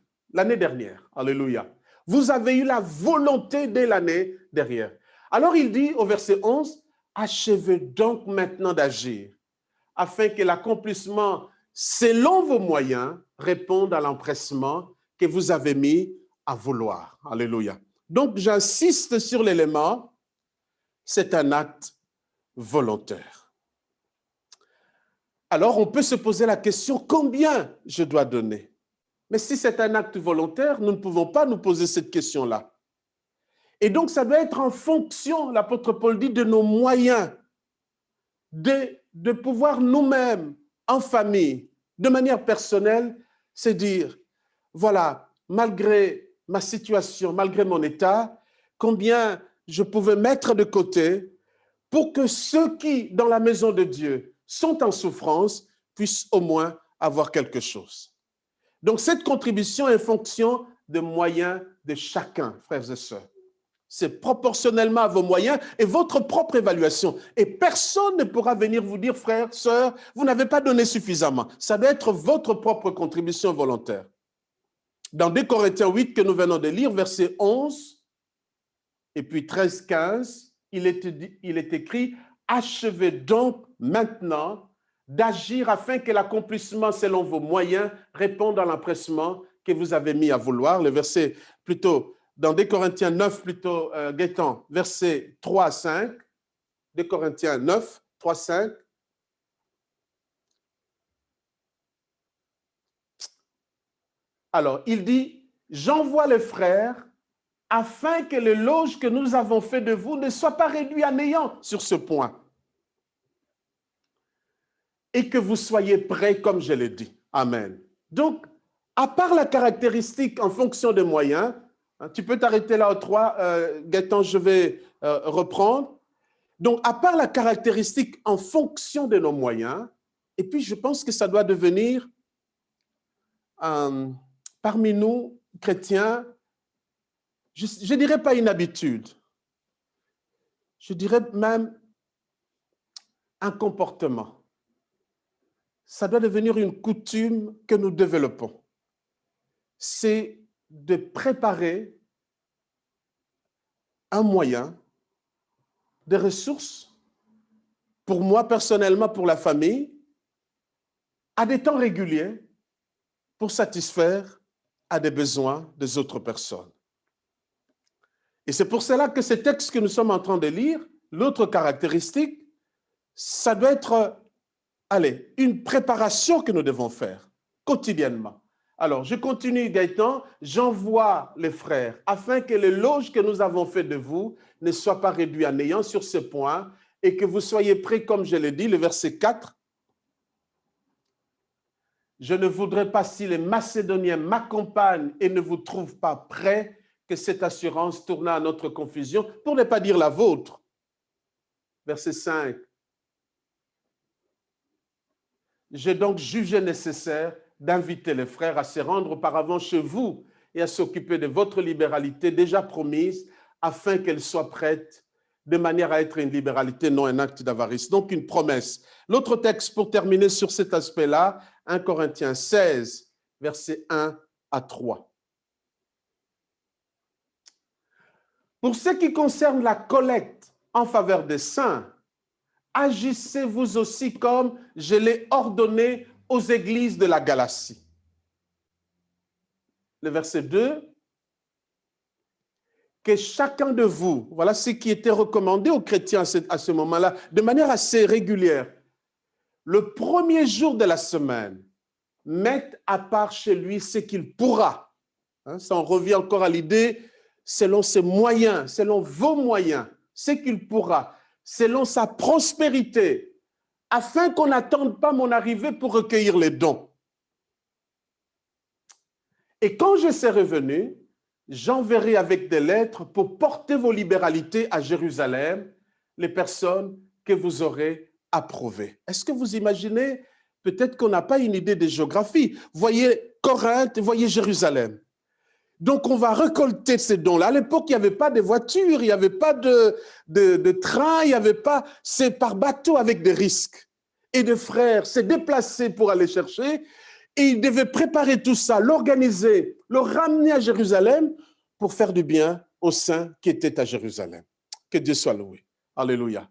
Speaker 3: Alléluia. Vous avez eu la volonté dès l'année dernière. Alors il dit au verset 11, achevez donc maintenant d'agir, afin que l'accomplissement selon vos moyens réponde à l'empressement que vous avez mis à vouloir. Alléluia. Donc j'insiste sur l'élément, c'est un acte volontaire. Alors, on peut se poser la question, combien je dois donner? Mais si c'est un acte volontaire, nous ne pouvons pas nous poser cette question-là. Et donc, ça doit être en fonction, l'apôtre Paul dit, de nos moyens, de pouvoir nous-mêmes, en famille, de manière personnelle, c'est dire, voilà, malgré ma situation, malgré mon état, combien je pouvais mettre de côté pour que ceux qui, dans la maison de Dieu, sont en souffrance, puissent au moins avoir quelque chose. Donc, cette contribution est en fonction des moyens de chacun, frères et sœurs. C'est proportionnellement à vos moyens et votre propre évaluation. Et personne ne pourra venir vous dire, frères, sœurs, vous n'avez pas donné suffisamment. Ça doit être votre propre contribution volontaire. Dans 2 Corinthiens 8 que nous venons de lire, verset 11 et puis 13-15, il est écrit, achevez donc maintenant d'agir afin que l'accomplissement selon vos moyens réponde à l'empressement que vous avez mis à vouloir. Le verset plutôt, dans 2 Corinthiens 9, plutôt, Gaëtan, versets 3 à 5. 2 Corinthiens 9, 3, 5. Alors, il dit, j'envoie les frères afin que l'éloge que nous avons fait de vous ne soit pas réduit à néant sur ce point. Et que vous soyez prêts, comme je l'ai dit. Amen. Donc, à part la caractéristique en fonction des moyens, tu peux t'arrêter là au 3, Gaëtan, je vais reprendre. Donc, à part la caractéristique en fonction de nos moyens, et puis je pense que ça doit devenir, parmi nous, chrétiens, je ne dirais pas une habitude, je dirais même un comportement. Ça doit devenir une coutume que nous développons. C'est de préparer un moyen, des ressources, pour moi personnellement, pour la famille, à des temps réguliers, pour satisfaire à des besoins des autres personnes. Et c'est pour cela que ce texte que nous sommes en train de lire, l'autre caractéristique, ça doit être, une préparation que nous devons faire quotidiennement, Alors, je continue, Gaëtan. J'envoie les frères afin que l'éloge que nous avons fait de vous ne soit pas réduit à néant sur ce point et que vous soyez prêts, comme je l'ai dit, le verset 4. Je ne voudrais pas, si les Macédoniens m'accompagnent et ne vous trouvent pas prêts, que cette assurance tourne à notre confusion, pour ne pas dire la vôtre. Verset 5. J'ai donc jugé nécessaire d'inviter les frères à se rendre auparavant chez vous et à s'occuper de votre libéralité déjà promise, afin qu'elle soit prête, de manière à être une libéralité, non un acte d'avarice. Donc une promesse. L'autre texte pour terminer sur cet aspect-là, 1 Corinthiens 16, versets 1 à 3. Pour ce qui concerne la collecte en faveur des saints, agissez vous aussi comme je l'ai ordonné aux églises de la Galatie. Le verset 2, que chacun de vous, voilà ce qui était recommandé aux chrétiens à ce moment-là, de manière assez régulière, le premier jour de la semaine, mette à part chez lui ce qu'il pourra. Ça en revient encore à l'idée, selon ses moyens, selon vos moyens, ce qu'il pourra, selon sa prospérité, afin qu'on n'attende pas mon arrivée pour recueillir les dons. Et quand je serai revenu, j'enverrai avec des lettres pour porter vos libéralités à Jérusalem, les personnes que vous aurez approuvées. Est-ce que vous imaginez, peut-être qu'on n'a pas une idée de géographie. Voyez Corinthe, voyez Jérusalem. Donc, on va récolter ces dons-là. À l'époque, il n'y avait pas de voitures, il n'y avait pas de train, il n'y avait pas... C'est par bateau avec des risques. Et des frères s'est déplacé pour aller chercher. Et ils devaient préparer tout ça, l'organiser, le ramener à Jérusalem pour faire du bien aux saints qui étaient à Jérusalem. Que Dieu soit loué. Alléluia.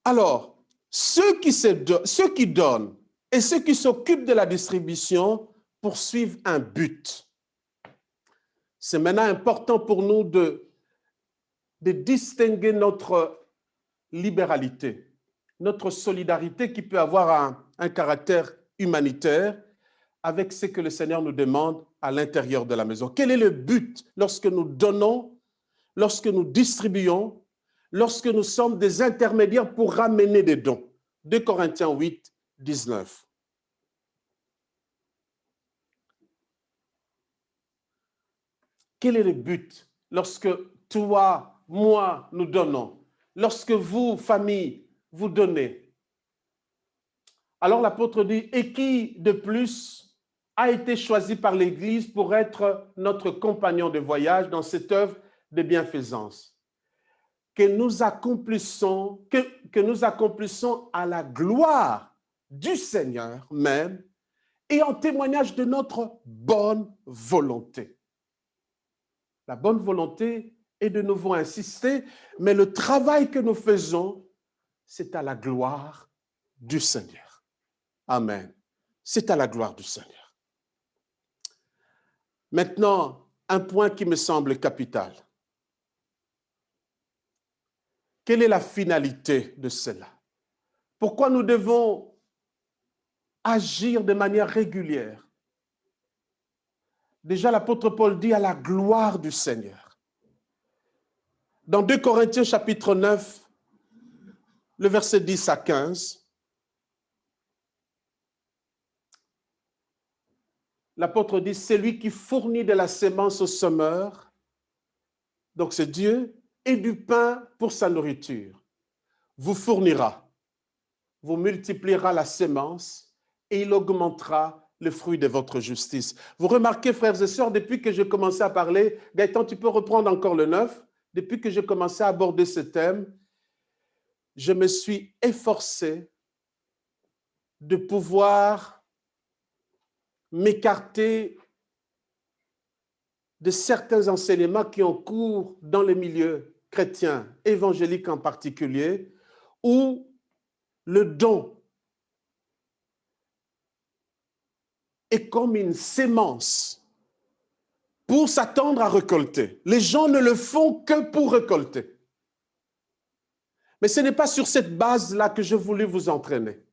Speaker 3: Alors, ceux qui donnent et ceux qui s'occupent de la distribution poursuivent un but. C'est maintenant important pour nous de distinguer notre libéralité, notre solidarité qui peut avoir un caractère humanitaire avec ce que le Seigneur nous demande à l'intérieur de la maison. Quel est le but lorsque nous donnons, lorsque nous distribuons, lorsque nous sommes des intermédiaires pour ramener des dons? 2 Corinthiens 8, 19. Quel est le but lorsque toi, moi, nous donnons? Lorsque vous, famille, vous donnez? Alors l'apôtre dit, et qui de plus a été choisi par l'Église pour être notre compagnon de voyage dans cette œuvre de bienfaisance que nous accomplissons à la gloire du Seigneur même et en témoignage de notre bonne volonté. La bonne volonté est de nouveau insister, mais le travail que nous faisons, c'est à la gloire du Seigneur. Amen. C'est à la gloire du Seigneur. Maintenant, un point qui me semble capital. Quelle est la finalité de cela? Pourquoi nous devons agir de manière régulière? Déjà, l'apôtre Paul dit à la gloire du Seigneur. Dans 2 Corinthiens chapitre 9, le verset 10 à 15, l'apôtre dit, c'est lui qui fournit de la sémence au semeur, donc c'est Dieu, et du pain pour sa nourriture. Vous fournira, vous multipliera la sémence et il augmentera le fruit de votre justice. Vous remarquez, frères et sœurs, depuis que j'ai commencé à parler, Gaëtan, tu peux reprendre encore le 9, depuis que j'ai commencé à aborder ce thème, je me suis efforcé de pouvoir m'écarter de certains enseignements qui ont cours dans les milieux chrétiens, évangéliques en particulier, où le don est comme une sémence pour s'attendre à récolter. Les gens ne le font que pour récolter. Mais ce n'est pas sur cette base-là que je voulais vous entraîner.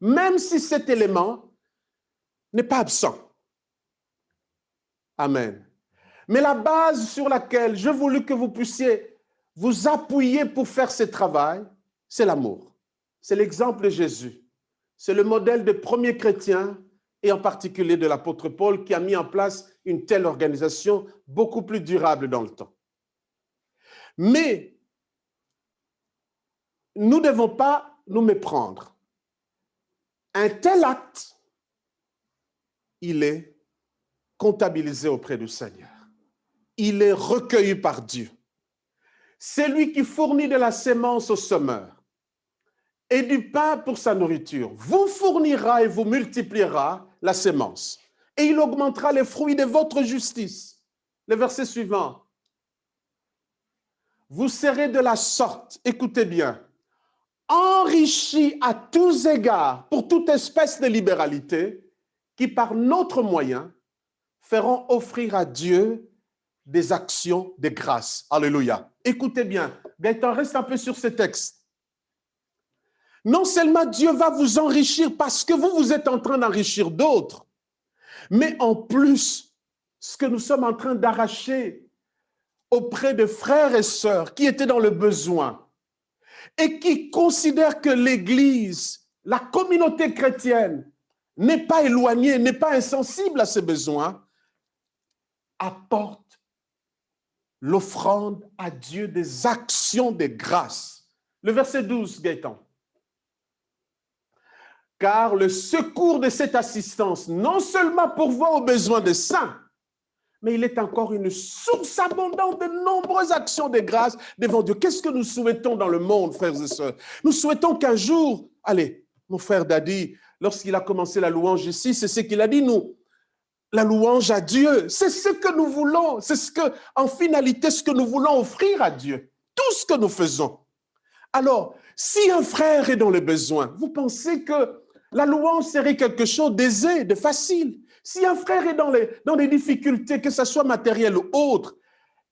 Speaker 3: Même si cet élément n'est pas absent. Amen. Mais la base sur laquelle je voulais que vous puissiez vous appuyer pour faire ce travail, c'est l'amour. C'est l'exemple de Jésus. C'est le modèle des premiers chrétiens et en particulier de l'apôtre Paul qui a mis en place une telle organisation beaucoup plus durable dans le temps. Mais nous ne devons pas nous méprendre. Un tel acte, il est comptabilisé auprès du Seigneur. Il est recueilli par Dieu. C'est lui qui fournit de la sémence au semeur et du pain pour sa nourriture. Vous fournira et vous multipliera la sémence. Et il augmentera les fruits de votre justice. Le verset suivant. Vous serez de la sorte, écoutez bien, enrichis à tous égards pour toute espèce de libéralité qui par notre moyen feront offrir à Dieu des actions de grâce. Alléluia. Écoutez bien, Gaëtan, reste un peu sur ce texte. Non seulement Dieu va vous enrichir parce que vous êtes en train d'enrichir d'autres, mais en plus, ce que nous sommes en train d'arracher auprès de frères et sœurs qui étaient dans le besoin et qui considèrent que l'Église, la communauté chrétienne, n'est pas éloignée, n'est pas insensible à ces besoins, apporte l'offrande à Dieu des actions de grâce. Le verset 12, Gaëtan. Car le secours de cette assistance, non seulement pourvoit aux besoins des saints, mais il est encore une source abondante de nombreuses actions de grâce devant Dieu. Qu'est-ce que nous souhaitons dans le monde, frères et sœurs? Nous souhaitons qu'un jour, allez, mon frère Dadi, lorsqu'il a commencé la louange ici, c'est ce qu'il a dit, nous, la louange à Dieu, c'est ce que nous voulons, c'est ce que, en finalité, ce que nous voulons offrir à Dieu. Tout ce que nous faisons. Alors, si un frère est dans le besoin, vous pensez que la louange serait quelque chose d'aisé, de facile? Si un frère est dans les difficultés, que ce soit matérielles ou autres,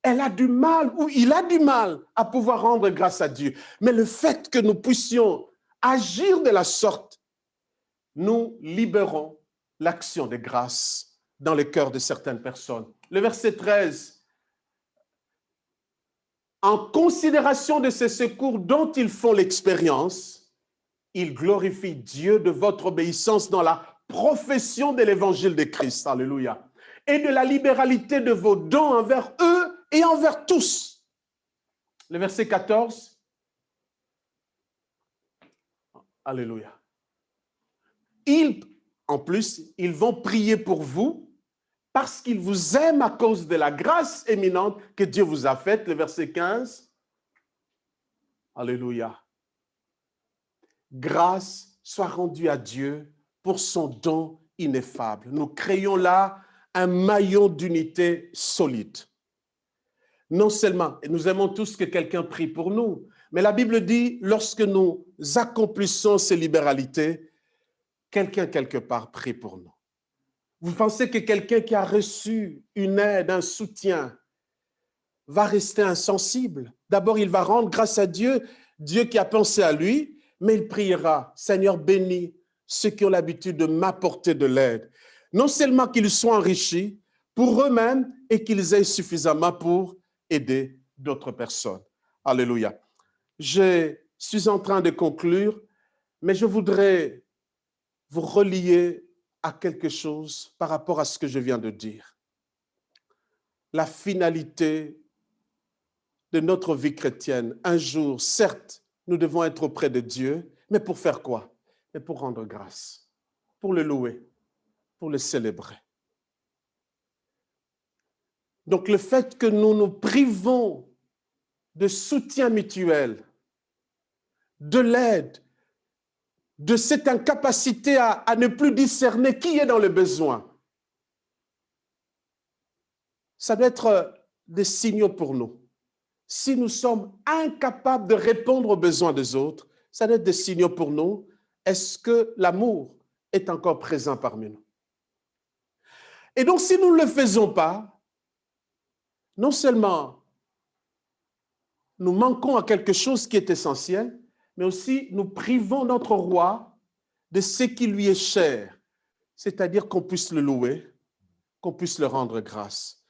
Speaker 3: elle a du mal ou il a du mal à pouvoir rendre grâce à Dieu. Mais le fait que nous puissions agir de la sorte, nous libérons l'action de grâce dans le cœur de certaines personnes. Le verset 13. En considération de ces secours dont ils font l'expérience, ils glorifient Dieu de votre obéissance dans la profession de l'évangile de Christ. Alléluia. Et de la libéralité de vos dons envers eux et envers tous. Le verset 14. Alléluia. En plus, ils vont prier pour vous parce qu'ils vous aiment à cause de la grâce éminente que Dieu vous a faite. Le verset 15. Alléluia. Grâce soit rendue à Dieu pour son don ineffable. Nous créons là un maillon d'unité solide. Non seulement, et nous aimons tous que quelqu'un prie pour nous, mais la Bible dit, lorsque nous accomplissons ces libéralités, quelqu'un quelque part prie pour nous. Vous pensez que quelqu'un qui a reçu une aide, un soutien, va rester insensible? D'abord, il va rendre grâce à Dieu, Dieu qui a pensé à lui, mais il priera, Seigneur, bénis ceux qui ont l'habitude de m'apporter de l'aide. Non seulement qu'ils soient enrichis pour eux-mêmes et qu'ils aient suffisamment pour aider d'autres personnes. Alléluia. Je suis en train de conclure, mais je voudrais vous relier à quelque chose par rapport à ce que je viens de dire. La finalité de notre vie chrétienne, un jour, certes, nous devons être auprès de Dieu, mais pour faire quoi? Mais pour rendre grâce, pour le louer, pour le célébrer. Donc le fait que nous nous privons de soutien mutuel, de l'aide, de cette incapacité à ne plus discerner qui est dans le besoin, ça doit être des signaux pour nous. Si nous sommes incapables de répondre aux besoins des autres, ça doit être des signaux pour nous. Est-ce que l'amour est encore présent parmi nous? Et donc, si nous ne le faisons pas, non seulement nous manquons à quelque chose qui est essentiel, mais aussi nous privons notre roi de ce qui lui est cher, c'est-à-dire qu'on puisse le louer, qu'on puisse le rendre grâce.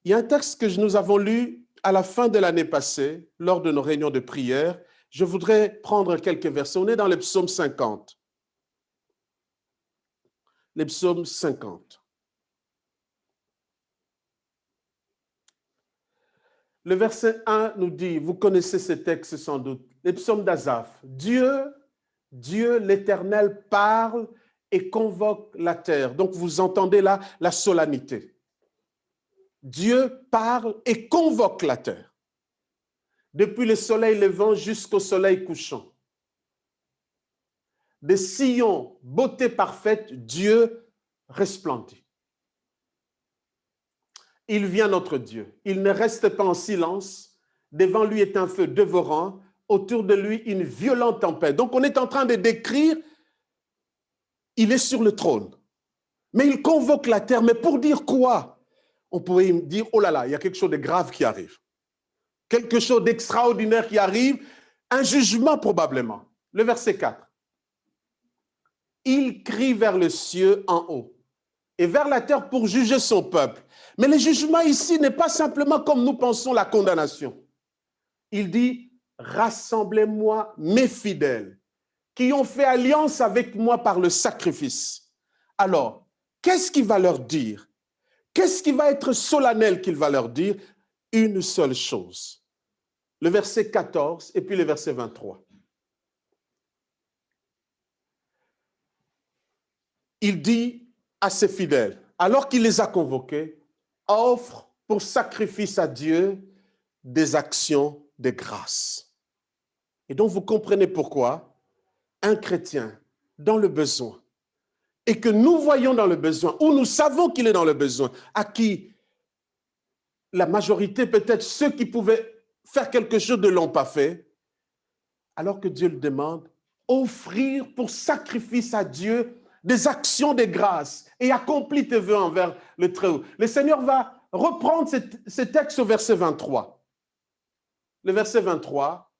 Speaker 3: Il y a un texte que nous avons lu à la fin de l'année passée, lors de nos réunions de prière. Je voudrais prendre quelques versets. On est dans le psaume 50. Le psaume 50. Le verset 1 nous dit, vous connaissez ce texte sans doute, le psaume d'Asaph. Dieu, l'Éternel, parle et convoque la terre. Donc vous entendez là la solennité. Dieu parle et convoque la terre. Depuis le soleil levant jusqu'au soleil couchant. De Sion, beauté parfaite, Dieu resplendit. Il vient notre Dieu. Il ne reste pas en silence. Devant lui est un feu dévorant. Autour de lui, une violente tempête. Donc, on est en train de décrire, il est sur le trône. Mais il convoque la terre. Mais pour dire quoi? On pourrait dire, oh là là, il y a quelque chose de grave qui arrive. Quelque chose d'extraordinaire qui arrive. Un jugement probablement. Le verset 4. Il crie vers le ciel en haut et vers la terre pour juger son peuple. Mais le jugement ici n'est pas simplement comme nous pensons la condamnation. Il dit, rassemblez-moi mes fidèles qui ont fait alliance avec moi par le sacrifice. Alors, qu'est-ce qu'il va leur dire? Qu'est-ce qui va être solennel qu'il va leur dire? Une seule chose. Le verset 14 et puis le verset 23. Il dit à ses fidèles, alors qu'il les a convoqués, offre pour sacrifice à Dieu des actions de grâce. Et donc vous comprenez pourquoi un chrétien dans le besoin, et que nous voyons dans le besoin, ou nous savons qu'il est dans le besoin, à qui la majorité, peut-être ceux qui pouvaient faire quelque chose ne l'ont pas fait, alors que Dieu le demande, offrir pour sacrifice à Dieu des actions de grâce et accomplis tes vœux envers le Très-Haut. Le Seigneur va reprendre ce texte au verset 23. Le verset 23,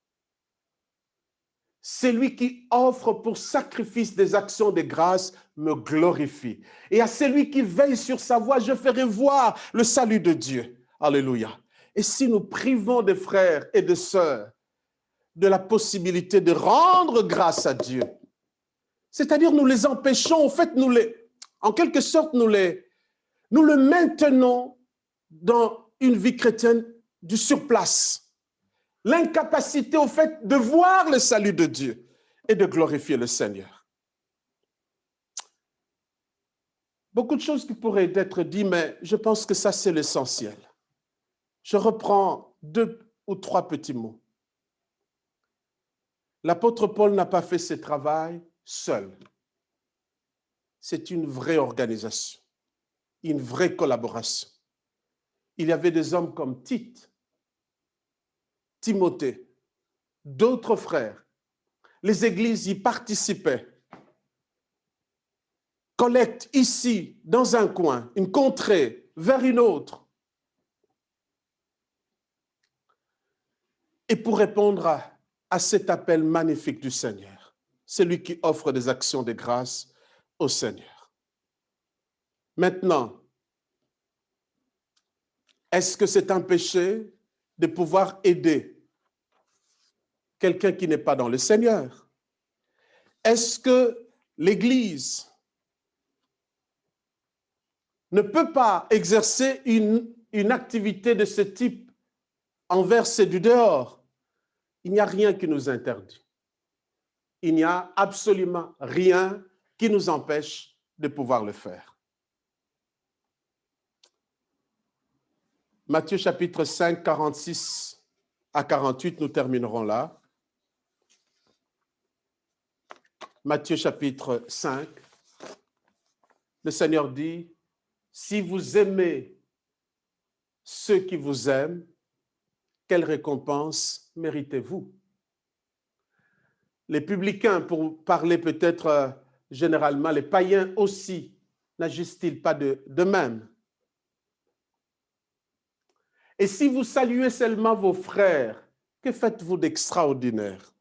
Speaker 3: celui qui offre pour sacrifice des actions de grâce me glorifie. Et à celui qui veille sur sa voie, je ferai voir le salut de Dieu. Alléluia. Et si nous privons des frères et des sœurs de la possibilité de rendre grâce à Dieu, c'est-à-dire nous les empêchons, en fait, en quelque sorte, nous le maintenons dans une vie chrétienne du surplace. L'incapacité, au fait, de voir le salut de Dieu et de glorifier le Seigneur. Beaucoup de choses qui pourraient être dites, mais je pense que ça, c'est l'essentiel. Je reprends 2 ou 3 petits mots. L'apôtre Paul n'a pas fait ce travail seul. C'est une vraie organisation, une vraie collaboration. Il y avait des hommes comme Tite, Timothée, d'autres frères. Les églises y participaient. Collecte ici, dans un coin, une contrée, vers une autre. Et pour répondre à cet appel magnifique du Seigneur, c'est lui qui offre des actions de grâce au Seigneur. Maintenant, est-ce que c'est un péché de pouvoir aider quelqu'un qui n'est pas dans le Seigneur? Est-ce que l'Église ne peut pas exercer une activité de ce type envers ceux du dehors? Il n'y a rien qui nous interdit. Il n'y a absolument rien qui nous empêche de pouvoir le faire. Matthieu chapitre 5, 46 à 48, nous terminerons là. Matthieu chapitre 5, le Seigneur dit, « Si vous aimez ceux qui vous aiment, quelle récompense méritez-vous » Les publicains, pour parler peut-être généralement, les païens aussi, n'agissent-ils pas de même? Et si vous saluez seulement vos frères, que faites-vous d'extraordinaire?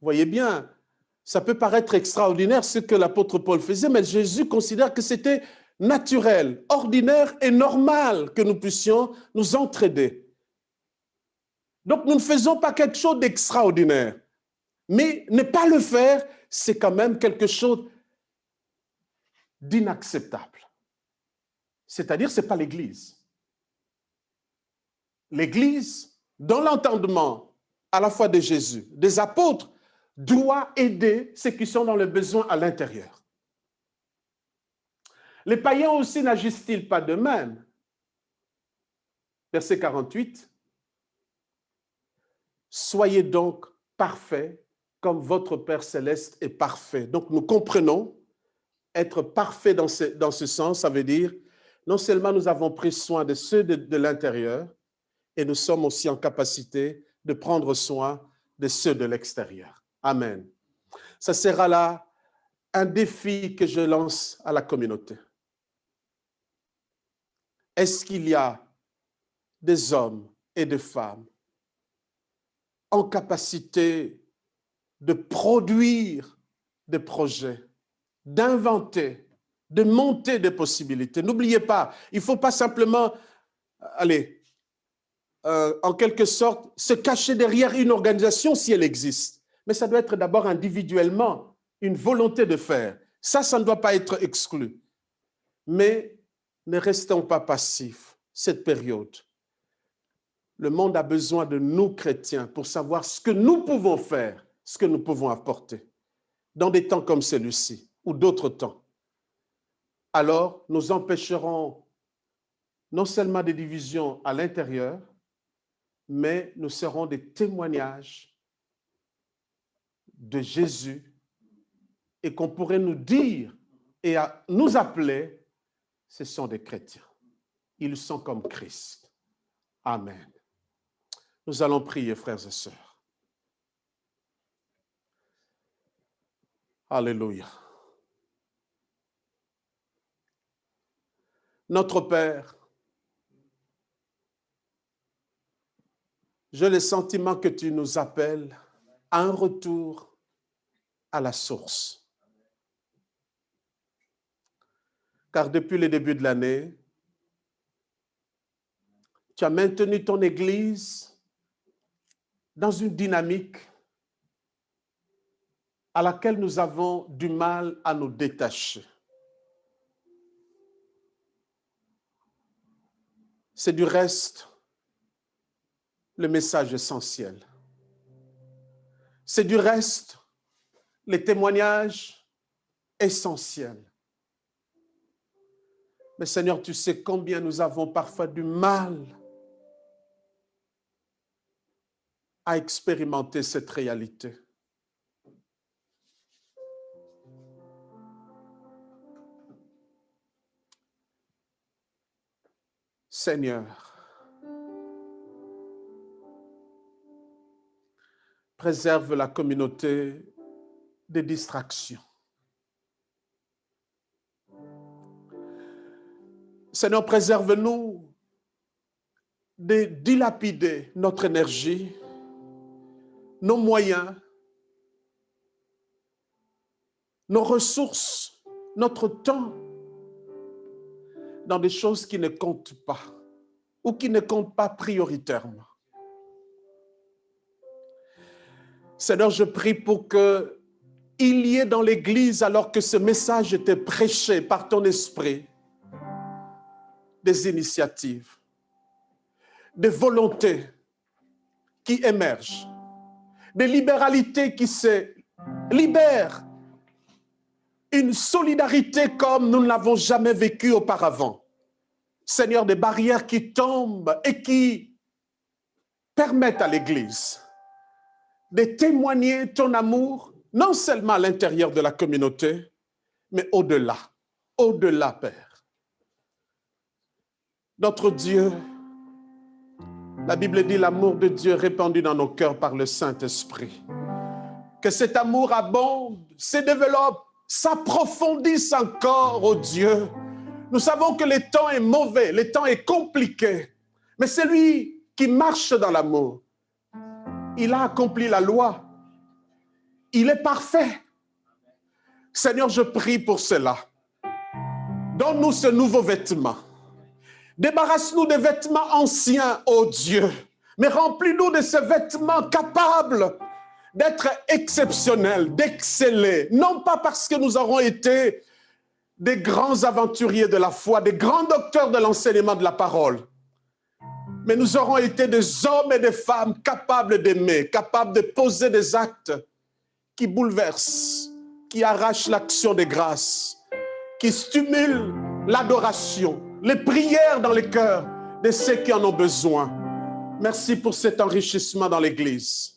Speaker 3: Voyez bien, Ça peut paraître extraordinaire ce que l'apôtre Paul faisait, mais Jésus considère que c'était naturel, ordinaire et normal que nous puissions nous entraider. Donc, nous ne faisons pas quelque chose d'extraordinaire. Mais ne pas le faire, c'est quand même quelque chose d'inacceptable. C'est-à-dire, ce n'est pas l'Église. L'Église, dans l'entendement à la fois de Jésus, des apôtres, doit aider ceux qui sont dans le besoin à l'intérieur. Les païens aussi n'agissent-ils pas de même? Verset 48. Soyez donc parfaits comme votre Père céleste est parfait. Donc nous comprenons, être parfait dans ce sens, ça veut dire, non seulement nous avons pris soin de ceux de l'intérieur, et nous sommes aussi en capacité de prendre soin de ceux de l'extérieur. Amen. Ça sera là un défi que je lance à la communauté. Est-ce qu'il y a des hommes et des femmes en capacité de produire des projets, d'inventer, de monter des possibilités? N'oubliez pas, il ne faut pas simplement, en quelque sorte, se cacher derrière une organisation si elle existe. Mais ça doit être d'abord individuellement une volonté de faire. Ça ne doit pas être exclu. Mais ne restons pas passifs cette période. Le monde a besoin de nous, chrétiens, pour savoir ce que nous pouvons faire, ce que nous pouvons apporter dans des temps comme celui-ci ou d'autres temps. Alors, nous empêcherons non seulement des divisions à l'intérieur, mais nous serons des témoignages de Jésus et qu'on pourrait nous dire et à nous appeler, ce sont des chrétiens. Ils sont comme Christ. Amen. Nous allons prier, frères et sœurs. Alléluia. Notre Père, j'ai le sentiment que tu nous appelles à un retour à la source. Car depuis le début de l'année, tu as maintenu ton Église dans une dynamique à laquelle nous avons du mal à nous détacher. C'est du reste le message essentiel. C'est du reste les témoignages essentiels. Mais Seigneur, tu sais combien nous avons parfois du mal à expérimenter cette réalité. Seigneur, préserve la communauté des distractions. Seigneur, préserve-nous de dilapider notre énergie, nos moyens, nos ressources, notre temps dans des choses qui ne comptent pas ou qui ne comptent pas prioritairement. Seigneur, je prie pour qu'il y ait dans l'Église, alors que ce message était prêché par ton esprit, des initiatives, des volontés qui émergent, des libéralités qui se libèrent, une solidarité comme nous ne l'avons jamais vécue auparavant. Seigneur, des barrières qui tombent et qui permettent à l'Église de témoigner ton amour, non seulement à l'intérieur de la communauté, mais au-delà, Père. Notre Dieu, la Bible dit l'amour de Dieu répandu dans nos cœurs par le Saint-Esprit. Que cet amour abonde, se développe, s'approfondisse encore, oh Dieu. Nous savons que le temps est mauvais, le temps est compliqué, mais celui qui marche dans l'amour, il a accompli la loi. Il est parfait. Seigneur, je prie pour cela. Donne-nous ce nouveau vêtement. Débarrasse-nous des vêtements anciens, ô Dieu, mais remplis-nous de ces vêtements capables d'être exceptionnels, d'exceller, non pas parce que nous aurons été des grands aventuriers de la foi, des grands docteurs de l'enseignement de la parole, mais nous aurons été des hommes et des femmes capables d'aimer, capables de poser des actes qui bouleversent, qui arrachent l'action des grâces, qui stimulent l'adoration, les prières dans les cœurs de ceux qui en ont besoin. Merci pour cet enrichissement dans l'Église.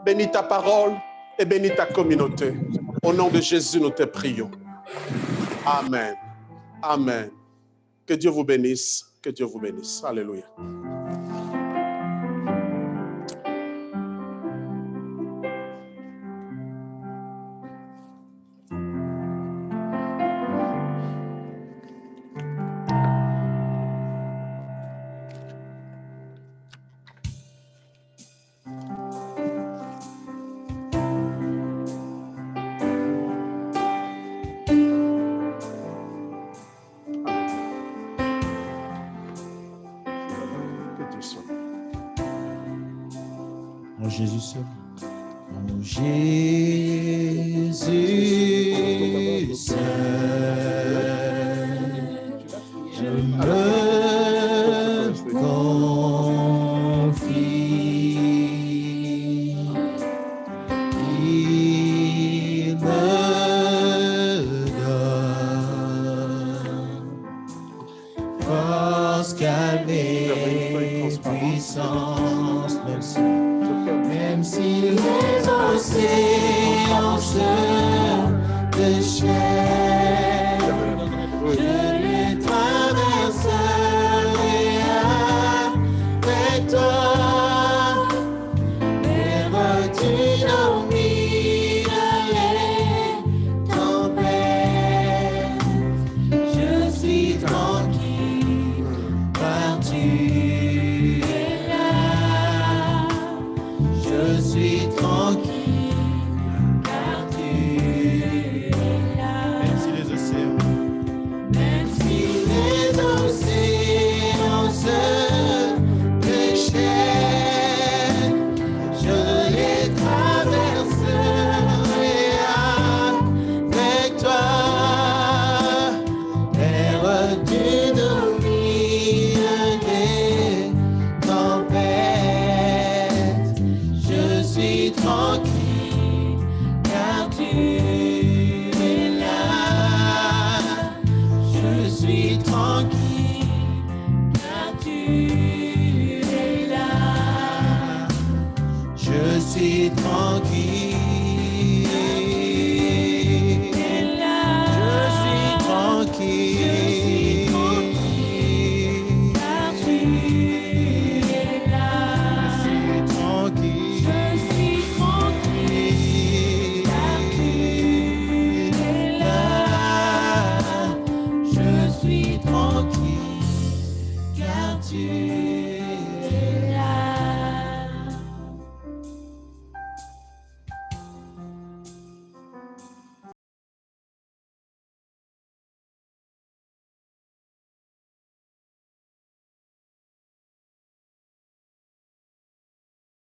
Speaker 3: Bénis ta parole et bénis ta communauté. Au nom de Jésus, nous te prions. Amen. Amen. Que Dieu vous bénisse. Que Dieu vous bénisse. Alléluia.
Speaker 1: En Jésus seul.
Speaker 2: En Jésus seul, je me confie. Il me donne force, calme et puissance, même si les océans se déchaînent, je les traverserai avec toi. Verras-tu dormir les tempêtes, je suis tranquille, car tu es là. Je suis tranquille, car tu es là. Même si les océans se déchaînent, je les traverserai avec toi. Verras-tu dormir des tempêtes, je suis tranquille, car tu es là. Je suis tranquille, car tu es là. Je suis tranquille.